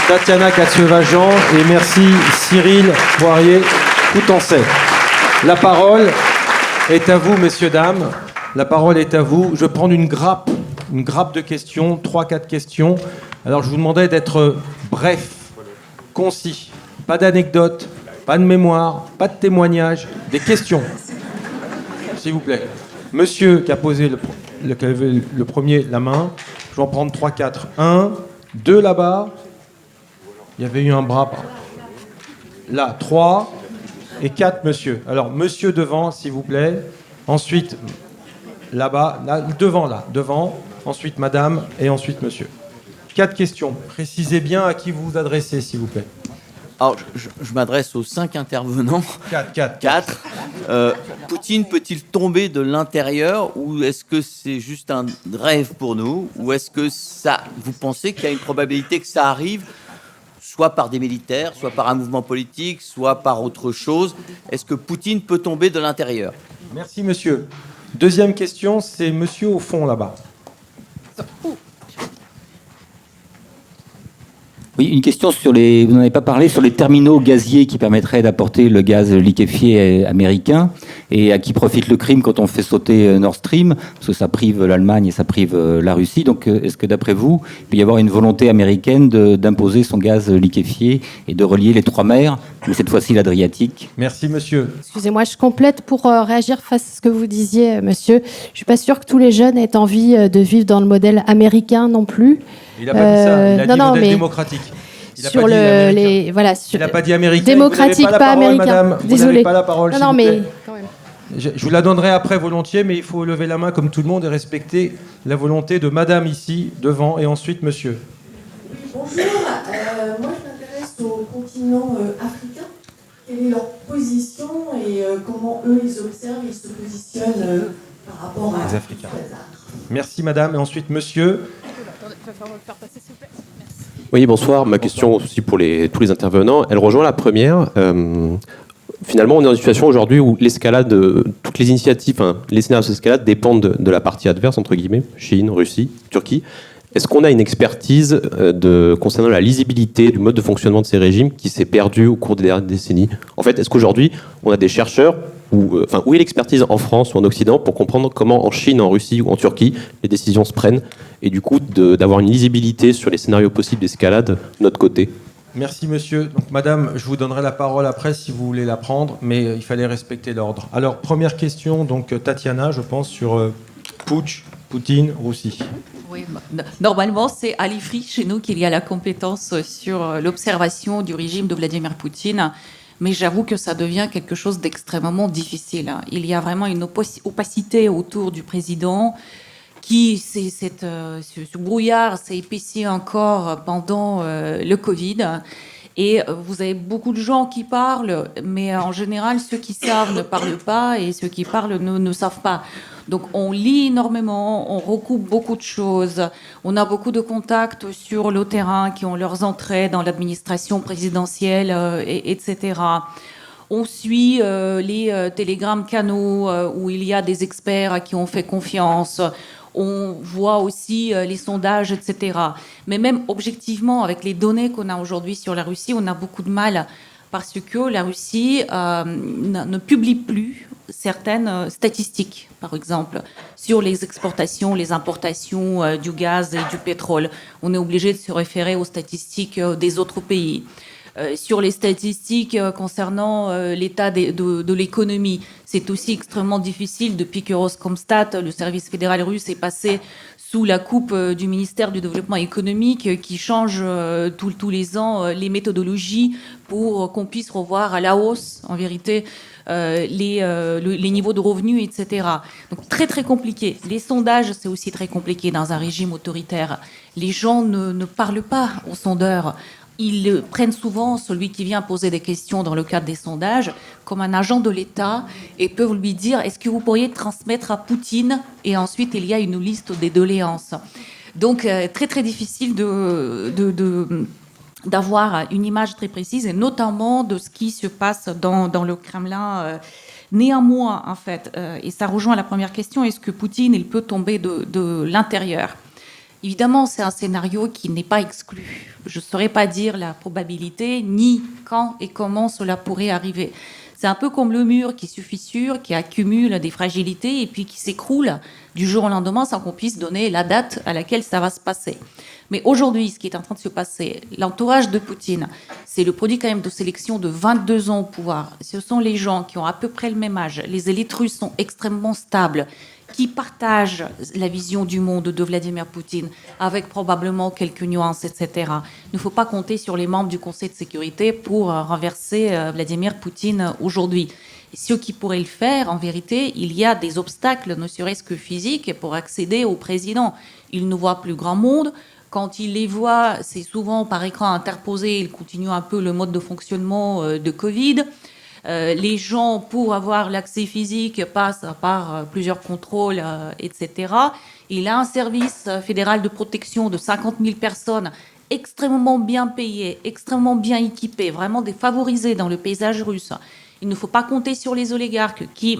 Tatiana Katsueva-Jean et merci Cyril Poirier-Coutencet. La parole est à vous, messieurs, dames. La parole est à vous. Je vais prendre une grappe de questions, 3-4 questions. Alors, je vous demandais d'être bref, concis, pas d'anecdotes, pas de mémoire, pas de témoignages, des questions. S'il vous plaît. Monsieur qui a posé le premier la main, je vais en prendre 3-4. 1, 2 là-bas. Il y avait eu un bras. Là, 3 et 4, monsieur. Alors, monsieur devant, s'il vous plaît. Ensuite, là-bas, là, devant. Ensuite, madame et ensuite, monsieur. 4 questions. Précisez bien à qui vous vous adressez, s'il vous plaît. Alors, je m'adresse aux 5 intervenants. 4. Poutine peut-il tomber de l'intérieur ou est-ce que c'est juste un rêve pour nous? Ou est-ce que vous pensez qu'il y a une probabilité que ça arrive, soit par des militaires, soit par un mouvement politique, soit par autre chose? Est-ce que Poutine peut tomber de l'intérieur? Merci, monsieur. Deuxième question, c'est monsieur au fond, là-bas. Oui, une question sur vous n'en avez pas parlé, sur les terminaux gaziers qui permettraient d'apporter le gaz liquéfié américain et à qui profite le crime quand on fait sauter Nord Stream, parce que ça prive l'Allemagne et ça prive la Russie. Donc, est-ce que d'après vous, il peut y avoir une volonté américaine d'imposer son gaz liquéfié et de relier les 3 mers, mais cette fois-ci l'Adriatique? Merci, monsieur. Excusez-moi, je complète pour réagir face à ce que vous disiez, monsieur. Je ne suis pas sûre que tous les jeunes aient envie de vivre dans le modèle américain non plus. Il n'a pas dit ça, il a dit modèle démocratique. Il n'a pas dit américain. Démocratique, pas américain. Madame. Désolée. Vous n'avez pas la parole, Non, mais quand même. Je vous la donnerai après volontiers, mais il faut lever la main comme tout le monde et respecter la volonté de madame ici, devant, et ensuite monsieur. Oui, bonjour. Moi, je m'intéresse au continent africain. Quelle est leur position et comment eux, ils observent, ils se positionnent par rapport à les Africains. Merci madame, et ensuite monsieur. Oui, bonsoir. Ma question aussi pour tous les intervenants, elle rejoint la première. Finalement, on est dans une situation aujourd'hui où l'escalade, toutes les initiatives, les scénarios d'escalade dépendent de la partie adverse, entre guillemets, Chine, Russie, Turquie. Est-ce qu'on a une expertise concernant la lisibilité du mode de fonctionnement de ces régimes qui s'est perdue au cours des dernières décennies? En fait, est-ce qu'aujourd'hui, on a des chercheurs, où est l'expertise en France ou en Occident pour comprendre comment en Chine, en Russie ou en Turquie, les décisions se prennent et du coup d'avoir une lisibilité sur les scénarios possibles d'escalade de notre côté? Merci monsieur. Donc madame, je vous donnerai la parole après si vous voulez la prendre, mais il fallait respecter l'ordre. Alors première question, donc Tatiana, je pense, sur Putsch, Poutine, Russie. Oui, normalement, c'est à l'IFRI chez nous qu'il y a la compétence sur l'observation du régime de Vladimir Poutine. Mais j'avoue que ça devient quelque chose d'extrêmement difficile. Il y a vraiment une opacité autour du président ce brouillard s'est épaissi encore pendant le Covid. Et vous avez beaucoup de gens qui parlent, mais en général, ceux qui savent ne parlent pas et ceux qui parlent ne savent pas. Donc on lit énormément, on recoupe beaucoup de choses, on a beaucoup de contacts sur le terrain qui ont leurs entrées dans l'administration présidentielle, etc. On suit les télégrammes canaux où il y a des experts à qui on fait confiance. On voit aussi les sondages, etc. Mais même objectivement, avec les données qu'on a aujourd'hui sur la Russie, on a beaucoup de mal parce que la Russie ne publie plus certaines statistiques, par exemple, sur les exportations, les importations du gaz et du pétrole. On est obligé de se référer aux statistiques des autres pays. Sur les statistiques concernant l'état de l'économie, c'est aussi extrêmement difficile depuis que Roskomstat, le service fédéral russe, est passé sous la coupe du ministère du Développement économique qui change tous les ans les méthodologies pour qu'on puisse revoir à la hausse, en vérité, les niveaux de revenus, etc. Donc très très compliqué. Les sondages, c'est aussi très compliqué dans un régime autoritaire. Les gens ne parlent pas aux sondeurs. Ils prennent souvent celui qui vient poser des questions dans le cadre des sondages comme un agent de l'État et peuvent lui dire « Est-ce que vous pourriez transmettre à Poutine ?» Et ensuite, il y a une liste des doléances. Donc, très, très difficile d'avoir une image très précise, et notamment de ce qui se passe dans le Kremlin. Néanmoins, en fait, et ça rejoint la première question, est-ce que Poutine il peut tomber de l'intérieur ? Évidemment, c'est un scénario qui n'est pas exclu. Je ne saurais pas dire la probabilité, ni quand et comment cela pourrait arriver. C'est un peu comme le mur qui se fissure, qui accumule des fragilités et puis qui s'écroule du jour au lendemain sans qu'on puisse donner la date à laquelle ça va se passer. Mais aujourd'hui, ce qui est en train de se passer, l'entourage de Poutine, c'est le produit quand même de sélection de 22 ans au pouvoir. Ce sont les gens qui ont à peu près le même âge. Les élites russes sont extrêmement stables, qui partagent la vision du monde de Vladimir Poutine, avec probablement quelques nuances, etc. Il ne faut pas compter sur les membres du Conseil de sécurité pour renverser Vladimir Poutine aujourd'hui. Et ceux qui pourraient le faire, en vérité, il y a des obstacles, ne serait-ce que physiques, pour accéder au président. Il ne voit plus grand monde. Quand il les voit, c'est souvent par écran interposé. Il continue un peu le mode de fonctionnement de Covid. Les gens, pour avoir l'accès physique, passent par plusieurs contrôles, etc. Il a un service fédéral de protection de 50 000 personnes extrêmement bien payées, extrêmement bien équipées, vraiment défavorisées dans le paysage russe. Il ne faut pas compter sur les oligarques qui...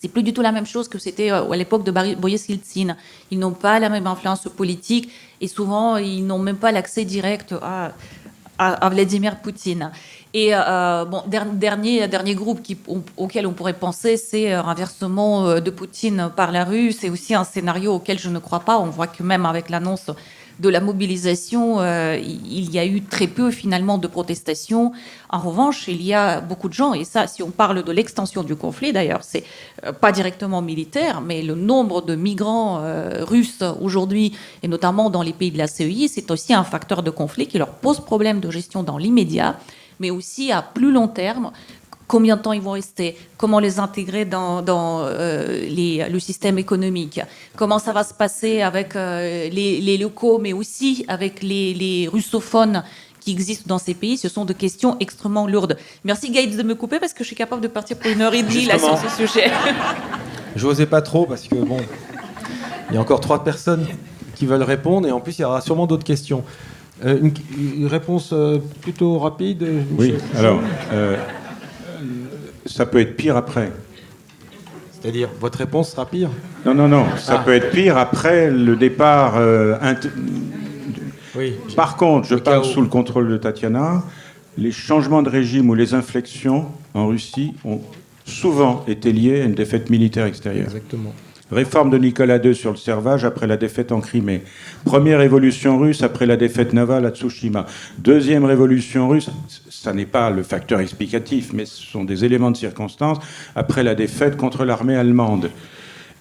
C'est plus du tout la même chose que c'était à l'époque de Boris Yeltsin. Ils n'ont pas la même influence politique et souvent, ils n'ont même pas l'accès direct à Vladimir Poutine. Et dernier groupe auquel on pourrait penser, c'est un renversement de Poutine par la rue. C'est aussi un scénario auquel je ne crois pas. On voit que même avec l'annonce de la mobilisation, il y a eu très peu finalement de protestations. En revanche, il y a beaucoup de gens, et ça, si on parle de l'extension du conflit, d'ailleurs, c'est pas directement militaire, mais le nombre de migrants russes aujourd'hui, et notamment dans les pays de la CEI, c'est aussi un facteur de conflit qui leur pose problème de gestion dans l'immédiat, mais aussi à plus long terme. Combien de temps ils vont rester? Comment les intégrer dans le système économique? Comment ça va se passer avec les locaux, mais aussi avec les russophones qui existent dans ces pays? Ce sont des questions extrêmement lourdes. Merci Gaël de me couper parce que je suis capable de partir pour 1h30 là, sur ce sujet. Je n'osais pas trop parce que bon, il y a encore 3 personnes qui veulent répondre et en plus il y aura sûrement d'autres questions. Une réponse plutôt rapide, Michel. Oui, alors... ça peut être pire après. C'est-à-dire, votre réponse sera pire? Non, ça peut être pire après le départ. Oui. Par contre, je parle sous le contrôle de Tatiana, les changements de régime ou les inflexions en Russie ont souvent été liés à une défaite militaire extérieure. Exactement. Réforme de Nicolas II sur le servage après la défaite en Crimée. Première révolution russe après la défaite navale à Tsushima. Deuxième révolution russe, ça n'est pas le facteur explicatif, mais ce sont des éléments de circonstance après la défaite contre l'armée allemande.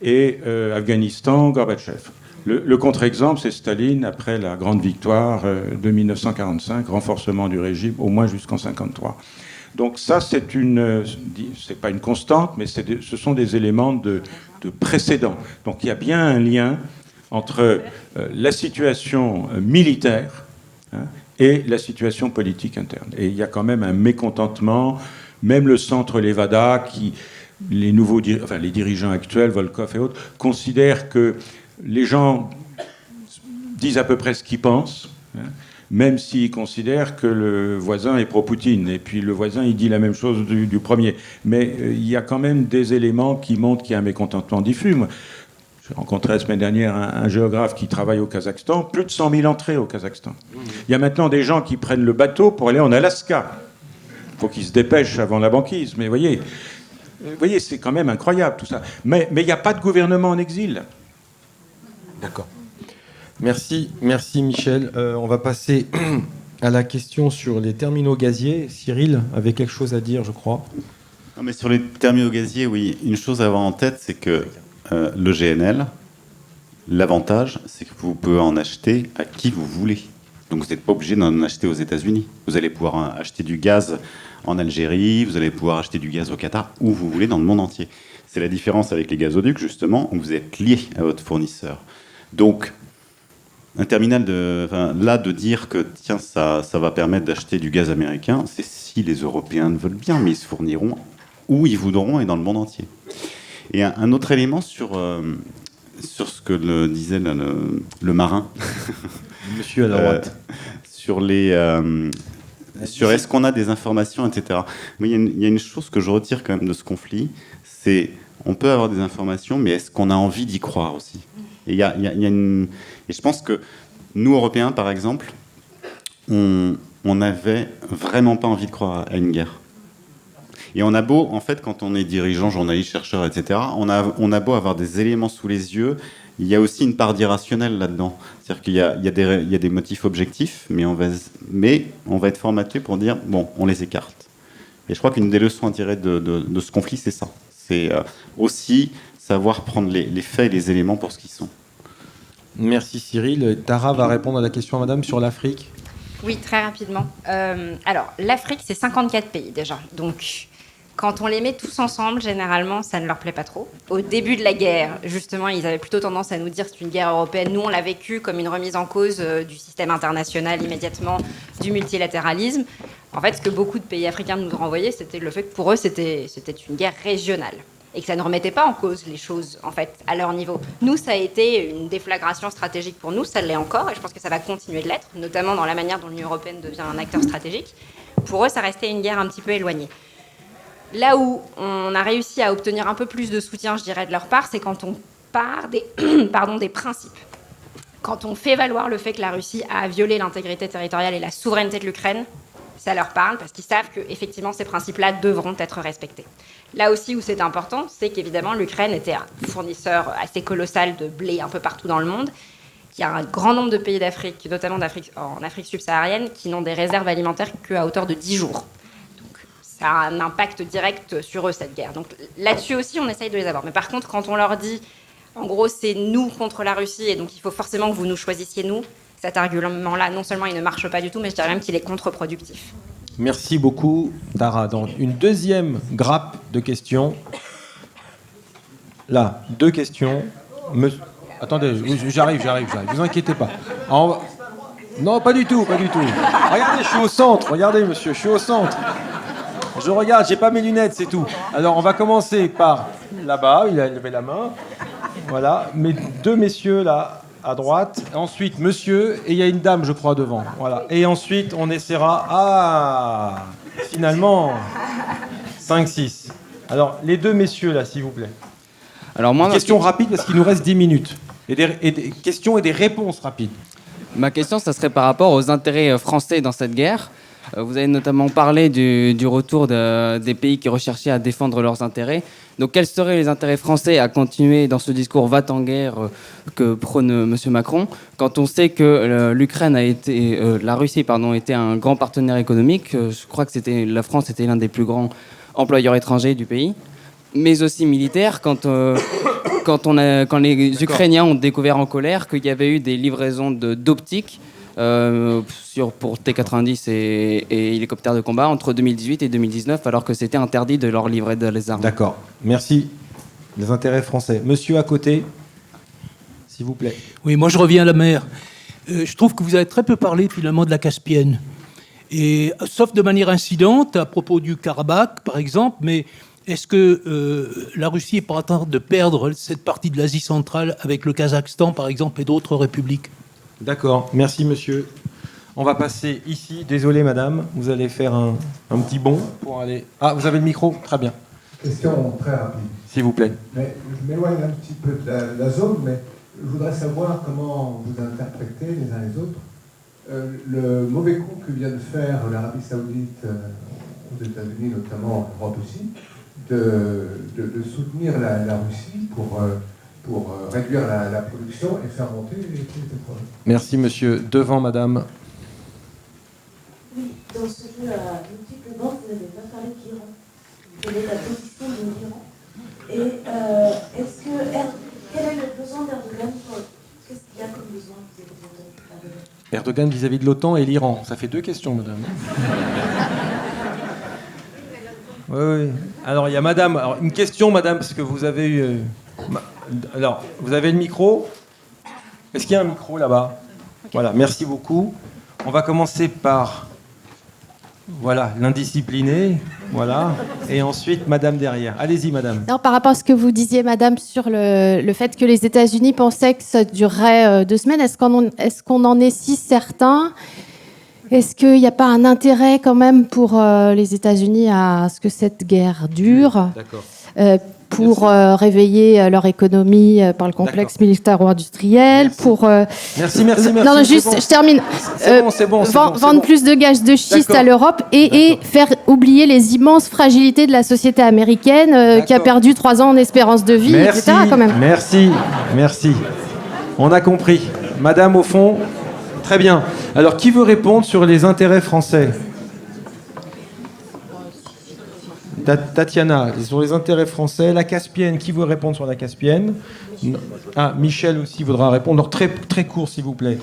Et Afghanistan, Gorbatchev. Le contre-exemple, c'est Staline après la grande victoire de 1945, renforcement du régime au moins jusqu'en 1953. Donc ça, c'est pas une constante, mais ce sont des éléments de précédent. Donc il y a bien un lien entre la situation militaire et la situation politique interne. Et il y a quand même un mécontentement, même le centre Levada, les dirigeants actuels, Volkov et autres, considèrent que les gens disent à peu près ce qu'ils pensent, même s'ils considèrent que le voisin est pro-Poutine. Et puis le voisin, il dit la même chose du premier. Mais il y a quand même des éléments qui montrent qu'il y a un mécontentement diffus. Moi, j'ai rencontré la semaine dernière un géographe qui travaille au Kazakhstan. Plus de 100 000 entrées au Kazakhstan. Il y a maintenant des gens qui prennent le bateau pour aller en Alaska. Il faut qu'ils se dépêchent avant la banquise. Mais vous voyez, c'est quand même incroyable tout ça. Mais il n'y a pas de gouvernement en exil. D'accord. Merci Michel. On va passer à la question sur les terminaux gaziers. Cyril avait quelque chose à dire, je crois. Non, mais sur les terminaux gaziers, oui. Une chose à avoir en tête, c'est que le GNL, l'avantage, c'est que vous pouvez en acheter à qui vous voulez. Donc vous n'êtes pas obligé d'en acheter aux États-Unis. Vous allez pouvoir acheter du gaz en Algérie, vous allez pouvoir acheter du gaz au Qatar, où vous voulez dans le monde entier. C'est la différence avec les gazoducs, justement, où vous êtes lié à votre fournisseur. Donc, un terminal de dire que tiens, ça va permettre d'acheter du gaz américain, c'est si les Européens le veulent bien, mais ils se fourniront où ils voudront et dans le monde entier. Et un autre élément sur ce que disait le marin, monsieur à la droite, sur est-ce qu'on a des informations, etc. Mais il y a une chose que je retire quand même de ce conflit, c'est on peut avoir des informations, mais est-ce qu'on a envie d'y croire aussi ? Et, et je pense que nous, Européens, par exemple, on n'avait vraiment pas envie de croire à une guerre. Et on a beau, en fait, quand on est dirigeant, journaliste, chercheur, etc., on a beau avoir des éléments sous les yeux, il y a aussi une part d'irrationnel là-dedans. C'est-à-dire qu'il y a des motifs objectifs, mais on va être formaté pour dire, bon, on les écarte. Et je crois qu'une des leçons à tirer de ce conflit, c'est ça. C'est aussi savoir prendre les faits et les éléments pour ce qu'ils sont. Merci Cyril. Tara va répondre à la question à madame sur l'Afrique. Oui, très rapidement. Alors, l'Afrique, c'est 54 pays déjà. Donc, quand on les met tous ensemble, généralement, ça ne leur plaît pas trop. Au début de la guerre, justement, ils avaient plutôt tendance à nous dire que c'est une guerre européenne. Nous, on l'a vécu comme une remise en cause du système international immédiatement, du multilatéralisme. En fait, ce que beaucoup de pays africains nous renvoyaient, c'était le fait que pour eux, c'était une guerre régionale. Et que ça ne remettait pas en cause les choses, en fait, à leur niveau. Nous, ça a été une déflagration stratégique pour nous, ça l'est encore, et je pense que ça va continuer de l'être, notamment dans la manière dont l'Union européenne devient un acteur stratégique. Pour eux, ça restait une guerre un petit peu éloignée. Là où on a réussi à obtenir un peu plus de soutien, je dirais, de leur part, c'est quand on part des principes. Quand on fait valoir le fait que la Russie a violé l'intégrité territoriale et la souveraineté de l'Ukraine, ça leur parle parce qu'ils savent qu'effectivement ces principes-là devront être respectés. Là aussi où c'est important, c'est qu'évidemment l'Ukraine était un fournisseur assez colossal de blé un peu partout dans le monde. Il y a un grand nombre de pays d'Afrique, notamment en Afrique subsaharienne, qui n'ont des réserves alimentaires qu'à hauteur de 10 jours. Ça a un impact direct sur eux, cette guerre. Donc là-dessus aussi, on essaye de les avoir. Mais par contre, quand on leur dit, en gros, c'est nous contre la Russie, et donc il faut forcément que vous nous choisissiez nous, cet argument-là, non seulement il ne marche pas du tout, mais je dirais même qu'il est contre-productif. Merci beaucoup, Tara. Donc, une deuxième grappe de questions. Là, 2 questions. Attendez, j'arrive, vous inquiétez pas. Non, pas du tout. Regardez, je suis au centre. Regardez, monsieur, je suis au centre. Je regarde, j'ai pas mes lunettes, c'est tout. Alors, on va commencer par là-bas, il a levé la main. Voilà, mes 2 messieurs là, à droite. Ensuite, monsieur, et il y a une dame, je crois, devant. Voilà. Et ensuite, on essaiera. Ah, finalement, 5, 6. Alors, les 2 messieurs là, s'il vous plaît. Alors, moi, question rapide parce qu'il nous reste 10 minutes. Et des questions et des réponses rapides. Ma question, ça serait par rapport aux intérêts français dans cette guerre. Vous avez notamment parlé du retour des pays qui recherchaient à défendre leurs intérêts. Donc, quels seraient les intérêts français à continuer dans ce discours va-t-en-guerre que prône M. Macron, quand on sait que la Russie était un grand partenaire économique. Je crois que la France était l'un des plus grands employeurs étrangers du pays, mais aussi militaire. Quand les Ukrainiens ont découvert en colère qu'il y avait eu des livraisons d'optiques pour T-90 et hélicoptères de combat entre 2018 et 2019, alors que c'était interdit de leur livrer des armes. D'accord, merci. Les intérêts français. Monsieur à côté, s'il vous plaît. Oui, moi je reviens à la mer. Je trouve que vous avez très peu parlé finalement de la Caspienne. Et, sauf de manière incidente, à propos du Karabakh par exemple, mais est-ce que la Russie est pas en train de perdre cette partie de l'Asie centrale avec le Kazakhstan par exemple et d'autres républiques ? D'accord, merci monsieur. On va passer ici. Désolé madame, vous allez faire un petit bond pour aller... Ah, vous avez le micro ? Très bien. Question très rapide. S'il vous plaît. Mais je m'éloigne un petit peu de la zone, mais je voudrais savoir comment vous interprétez les uns les autres le mauvais coup que vient de faire l'Arabie Saoudite aux États-Unis, notamment en Europe aussi, de soutenir la Russie pour réduire la production et faire monter les pétroles. Merci monsieur. Devant madame. Oui, dans ce jeu à multiples bandes, vous n'avez pas parlé de l'Iran. Quelle est la position de l'Iran? Et quel est le besoin d'Erdogan? Qu'est-ce qu'il y a comme besoin Erdogan vis-à-vis de l'OTAN et l'Iran. Ça fait 2 questions, madame. Oui. Alors, il y a madame. Alors, une question, madame, parce que vous avez eu... Alors, vous avez le micro? Est-ce qu'il y a un micro là-bas? Okay. Voilà, merci beaucoup. On va commencer par... Voilà, l'indiscipliné, voilà, et ensuite madame derrière. Allez-y madame. Non, par rapport à ce que vous disiez madame sur le fait que les États-Unis pensaient que ça durerait 2 semaines, est-ce qu'on en est si certain? Est-ce qu'il n'y a pas un intérêt quand même pour les États-Unis à ce que cette guerre dure? D'accord. pour réveiller leur économie par le complexe militaro-industriel, pour... Merci. Non, juste, bon. je termine. C'est bon. Vendre plus de gaz de schiste à l'Europe et faire oublier les immenses fragilités de la société américaine qui a perdu 3 ans en espérance de vie, etc. quand même. Merci. On a compris. Madame, au fond, très bien. Alors, qui veut répondre sur les intérêts français ? Tatiana, sur les intérêts français. La Caspienne, qui veut répondre sur la Caspienne ? Ah, Michel aussi voudra répondre. Alors, très, très court, s'il vous plaît.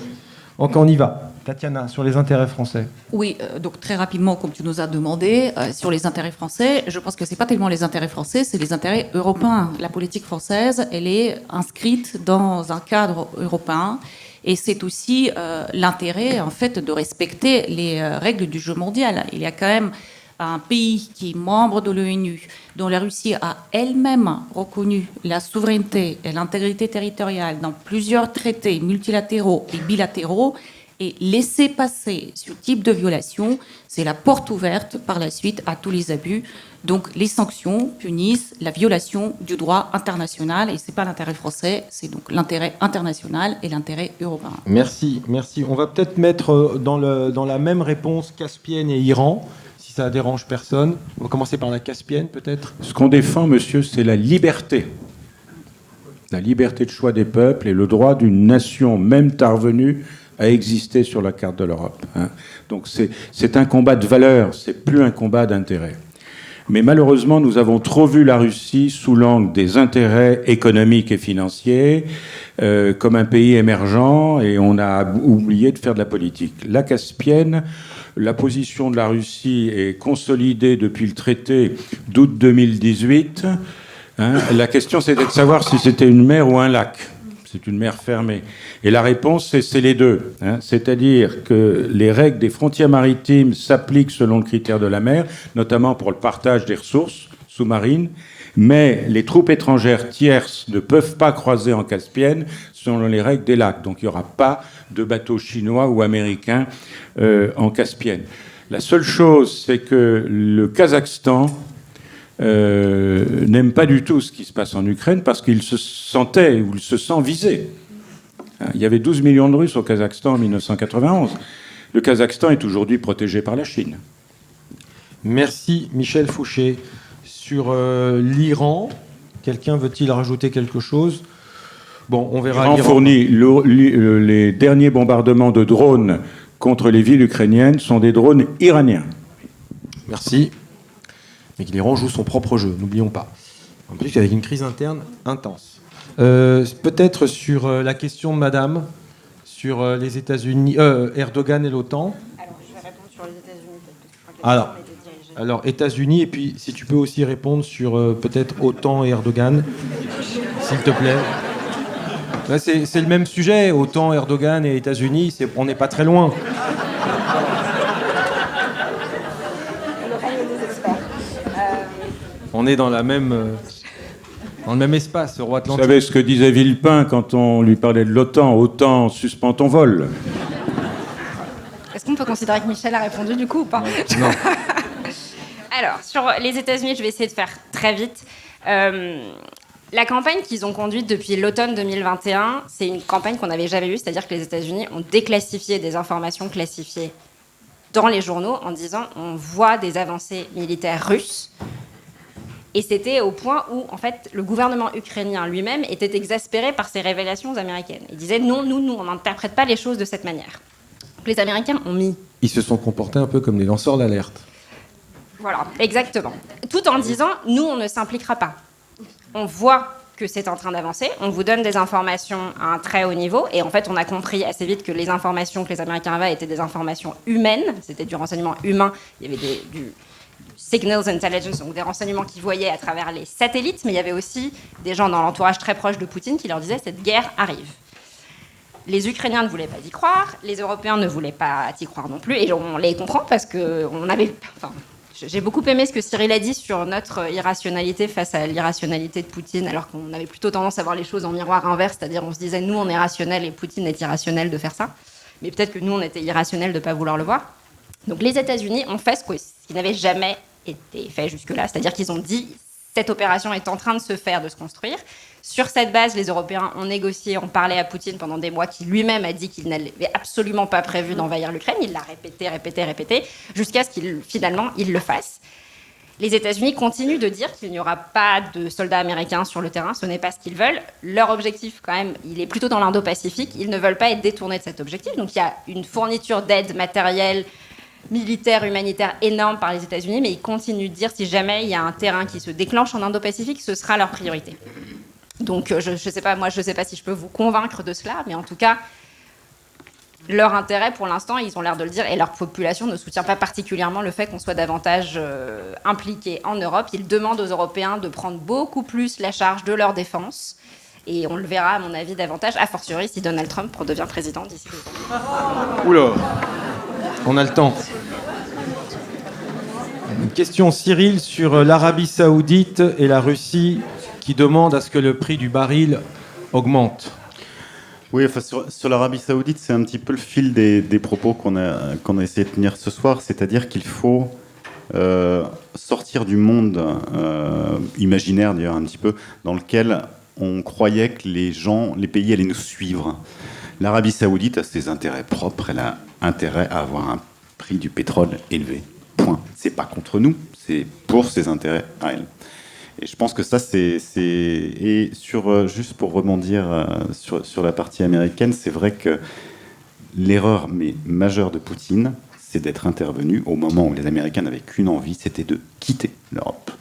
Donc, on y va. Tatiana, sur les intérêts français. Oui, donc très rapidement, comme tu nous as demandé, sur les intérêts français, je pense que ce n'est pas tellement les intérêts français, c'est les intérêts européens. La politique française, elle est inscrite dans un cadre européen. Et c'est aussi l'intérêt, en fait, de respecter les règles du jeu mondial. Il y a quand même un pays qui est membre de l'ONU, dont la Russie a elle-même reconnu la souveraineté et l'intégrité territoriale dans plusieurs traités multilatéraux et bilatéraux, et laisser passer ce type de violation, c'est la porte ouverte par la suite à tous les abus. Donc les sanctions punissent la violation du droit international, et ce n'est pas l'intérêt français, c'est donc l'intérêt international et l'intérêt européen. Merci. On va peut-être mettre dans la même réponse Caspienne et Iran, si ça dérange personne. On va commencer par la Caspienne, peut-être. Ce qu'on défend, monsieur, c'est la liberté. La liberté de choix des peuples et le droit d'une nation, même tarvenue, à exister sur la carte de l'Europe. Donc c'est un combat de valeurs, c'est plus un combat d'intérêts. Mais malheureusement, nous avons trop vu la Russie sous l'angle des intérêts économiques et financiers, comme un pays émergent, et on a oublié de faire de la politique. La Caspienne, la position de la Russie est consolidée depuis le traité d'août 2018. La question, c'était de savoir si c'était une mer ou un lac. C'est une mer fermée. Et la réponse, c'est les deux. C'est-à-dire que les règles des frontières maritimes s'appliquent selon le critère de la mer, notamment pour le partage des ressources sous-marines, mais les troupes étrangères tierces ne peuvent pas croiser en Caspienne selon les règles des lacs. Donc il n'y aura pas de bateaux chinois ou américains en Caspienne. La seule chose, c'est que le Kazakhstan n'aime pas du tout ce qui se passe en Ukraine parce qu'il se sentait ou il se sent visé. Il y avait 12 millions de Russes au Kazakhstan en 1991. Le Kazakhstan est aujourd'hui protégé par la Chine. Merci Michel Fouché. Sur l'Iran, quelqu'un veut-il rajouter quelque chose ? Bon, on verra. L'Iran fournit les derniers bombardements de drones contre les villes ukrainiennes sont des drones iraniens. Merci. Mais l'Iran joue son propre jeu, n'oublions pas. En plus, avec une crise interne intense. Peut-être sur la question de Madame, sur les États-Unis, Erdogan et l'OTAN. Alors, je vais répondre sur les États-Unis. Alors, États-Unis, et puis si tu peux aussi répondre sur peut-être OTAN et Erdogan, s'il te plaît. Là, c'est le même sujet, OTAN, Erdogan et États-Unis, on n'est pas très loin. On est dans le même espace, roi Atlantique. Vous savez ce que disait Villepin quand on lui parlait de l'OTAN ? OTAN, suspends ton vol. Est-ce qu'on peut considérer que Michel a répondu du coup ou pas ? Non. Alors, sur les États-Unis, je vais essayer de faire très vite. La campagne qu'ils ont conduite depuis l'automne 2021, c'est une campagne qu'on n'avait jamais vue, c'est-à-dire que les États-Unis ont déclassifié des informations classifiées dans les journaux en disant on voit des avancées militaires russes. Et c'était au point où, en fait, le gouvernement ukrainien lui-même était exaspéré par ces révélations américaines. Il disait non, nous, on n'interprète pas les choses de cette manière. Donc, les Américains ont mis... Ils se sont comportés un peu comme des lanceurs d'alerte. Voilà, exactement. Tout en disant, nous, on ne s'impliquera pas. On voit que c'est en train d'avancer, on vous donne des informations à un très haut niveau, et en fait, on a compris assez vite que les informations que les Américains avaient étaient des informations humaines, c'était du renseignement humain, il y avait du signals intelligence, donc des renseignements qu'ils voyaient à travers les satellites, mais il y avait aussi des gens dans l'entourage très proche de Poutine qui leur disaient « cette guerre arrive ». Les Ukrainiens ne voulaient pas y croire, les Européens ne voulaient pas y croire non plus, et on les comprend parce que j'ai beaucoup aimé ce que Cyril a dit sur notre irrationalité face à l'irrationalité de Poutine, alors qu'on avait plutôt tendance à voir les choses en miroir inverse, c'est-à-dire on se disait nous on est rationnel et Poutine est irrationnel de faire ça, mais peut-être que nous on était irrationnel de ne pas vouloir le voir. Donc les États-Unis ont fait ce qui n'avait jamais été fait jusque-là, c'est-à-dire qu'ils ont dit cette opération est en train de se faire, de se construire. Sur cette base, les Européens ont négocié, ont parlé à Poutine pendant des mois, qui lui-même a dit qu'il n'avait absolument pas prévu d'envahir l'Ukraine. Il l'a répété, jusqu'à ce qu'il finalement il le fasse. Les États-Unis continuent de dire qu'il n'y aura pas de soldats américains sur le terrain. Ce n'est pas ce qu'ils veulent. Leur objectif, quand même, il est plutôt dans l'Indo-Pacifique. Ils ne veulent pas être détournés de cet objectif. Donc il y a une fourniture d'aide matérielle, militaire, humanitaire énorme par les États-Unis, mais ils continuent de dire si jamais il y a un terrain qui se déclenche en Indo-Pacifique, ce sera leur priorité. Donc je sais pas si je peux vous convaincre de cela, mais en tout cas, leur intérêt pour l'instant, ils ont l'air de le dire, et leur population ne soutient pas particulièrement le fait qu'on soit davantage impliqué en Europe. Ils demandent aux Européens de prendre beaucoup plus la charge de leur défense, et on le verra, à mon avis, davantage, a fortiori si Donald Trump redevient président d'ici 2 ans. Oula, on a le temps. Une question, Cyril, sur l'Arabie Saoudite et la Russie qui demandent à ce que le prix du baril augmente. Oui, enfin, sur l'Arabie Saoudite, c'est un petit peu le fil des propos qu'on a essayé de tenir ce soir, c'est-à-dire qu'il faut sortir du monde imaginaire, d'ailleurs, un petit peu, dans lequel on croyait que les pays allaient nous suivre. L'Arabie Saoudite a ses intérêts propres, elle a intérêt à avoir un prix du pétrole élevé. Point. C'est pas contre nous, c'est pour ses intérêts à elle. Et je pense que ça, et juste pour rebondir sur la partie américaine, c'est vrai que l'erreur majeure de Poutine, c'est d'être intervenu au moment où les Américains n'avaient qu'une envie, c'était de quitter l'Europe.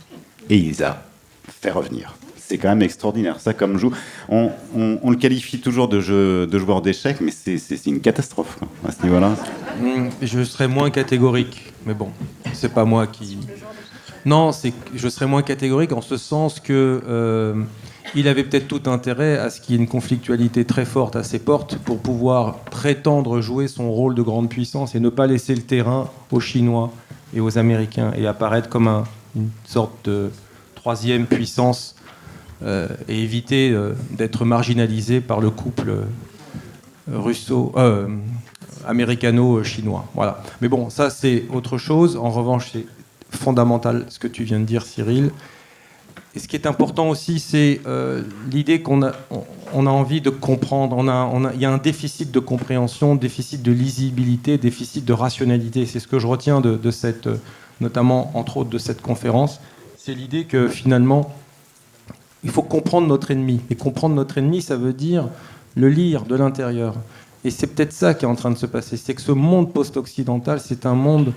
Et il les a fait revenir. C'est quand même extraordinaire. Ça, comme on le qualifie toujours de joueur d'échecs, mais c'est une catastrophe, quoi, à ce niveau-là. Je serais moins catégorique, mais bon, c'est pas moi qui... Non, je serais moins catégorique en ce sens que il avait peut-être tout intérêt à ce qu'il y ait une conflictualité très forte à ses portes pour pouvoir prétendre jouer son rôle de grande puissance et ne pas laisser le terrain aux Chinois et aux Américains et apparaître comme une sorte de troisième puissance et éviter d'être marginalisé par le couple américano-chinois. Voilà. Mais bon, ça c'est autre chose. En revanche, c'est fondamental ce que tu viens de dire, Cyril. Et ce qui est important aussi, c'est l'idée qu'on a envie de comprendre. Il y a un déficit de compréhension, déficit de lisibilité, déficit de rationalité. C'est ce que je retiens de cette, notamment entre autres de cette conférence. C'est l'idée que finalement, il faut comprendre notre ennemi. Et comprendre notre ennemi, ça veut dire le lire de l'intérieur. Et c'est peut-être ça qui est en train de se passer. C'est que ce monde post-occidental, c'est un monde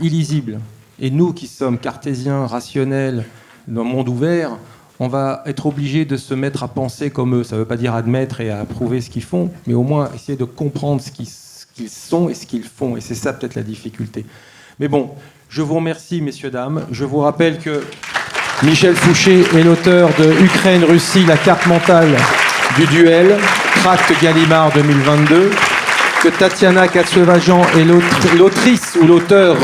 illisible. Et nous qui sommes cartésiens, rationnels, dans le monde ouvert, on va être obligés de se mettre à penser comme eux. Ça ne veut pas dire admettre et approuver ce qu'ils font, mais au moins essayer de comprendre ce qu'ils sont et ce qu'ils font. Et c'est ça peut-être la difficulté. Mais bon, je vous remercie, messieurs, dames. Je vous rappelle que Michel Fouché est l'auteur de Ukraine-Russie, la carte mentale du duel, tract Gallimard 2022, que Tatiana Katsevajan est l'autrice ou l'auteur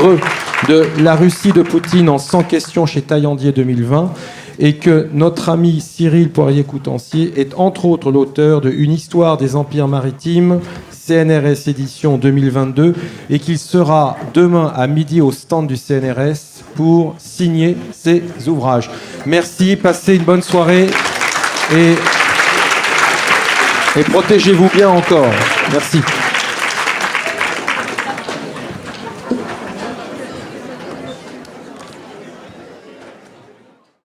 de La Russie de Poutine en 100 questions chez Taillandier 2020, et que notre ami Cyril Poirier-Coutancier est entre autres l'auteur de Une histoire des empires maritimes, CNRS édition 2022, et qu'il sera demain à midi au stand du CNRS pour signer ses ouvrages. Merci, passez une bonne soirée et protégez-vous bien encore. Merci.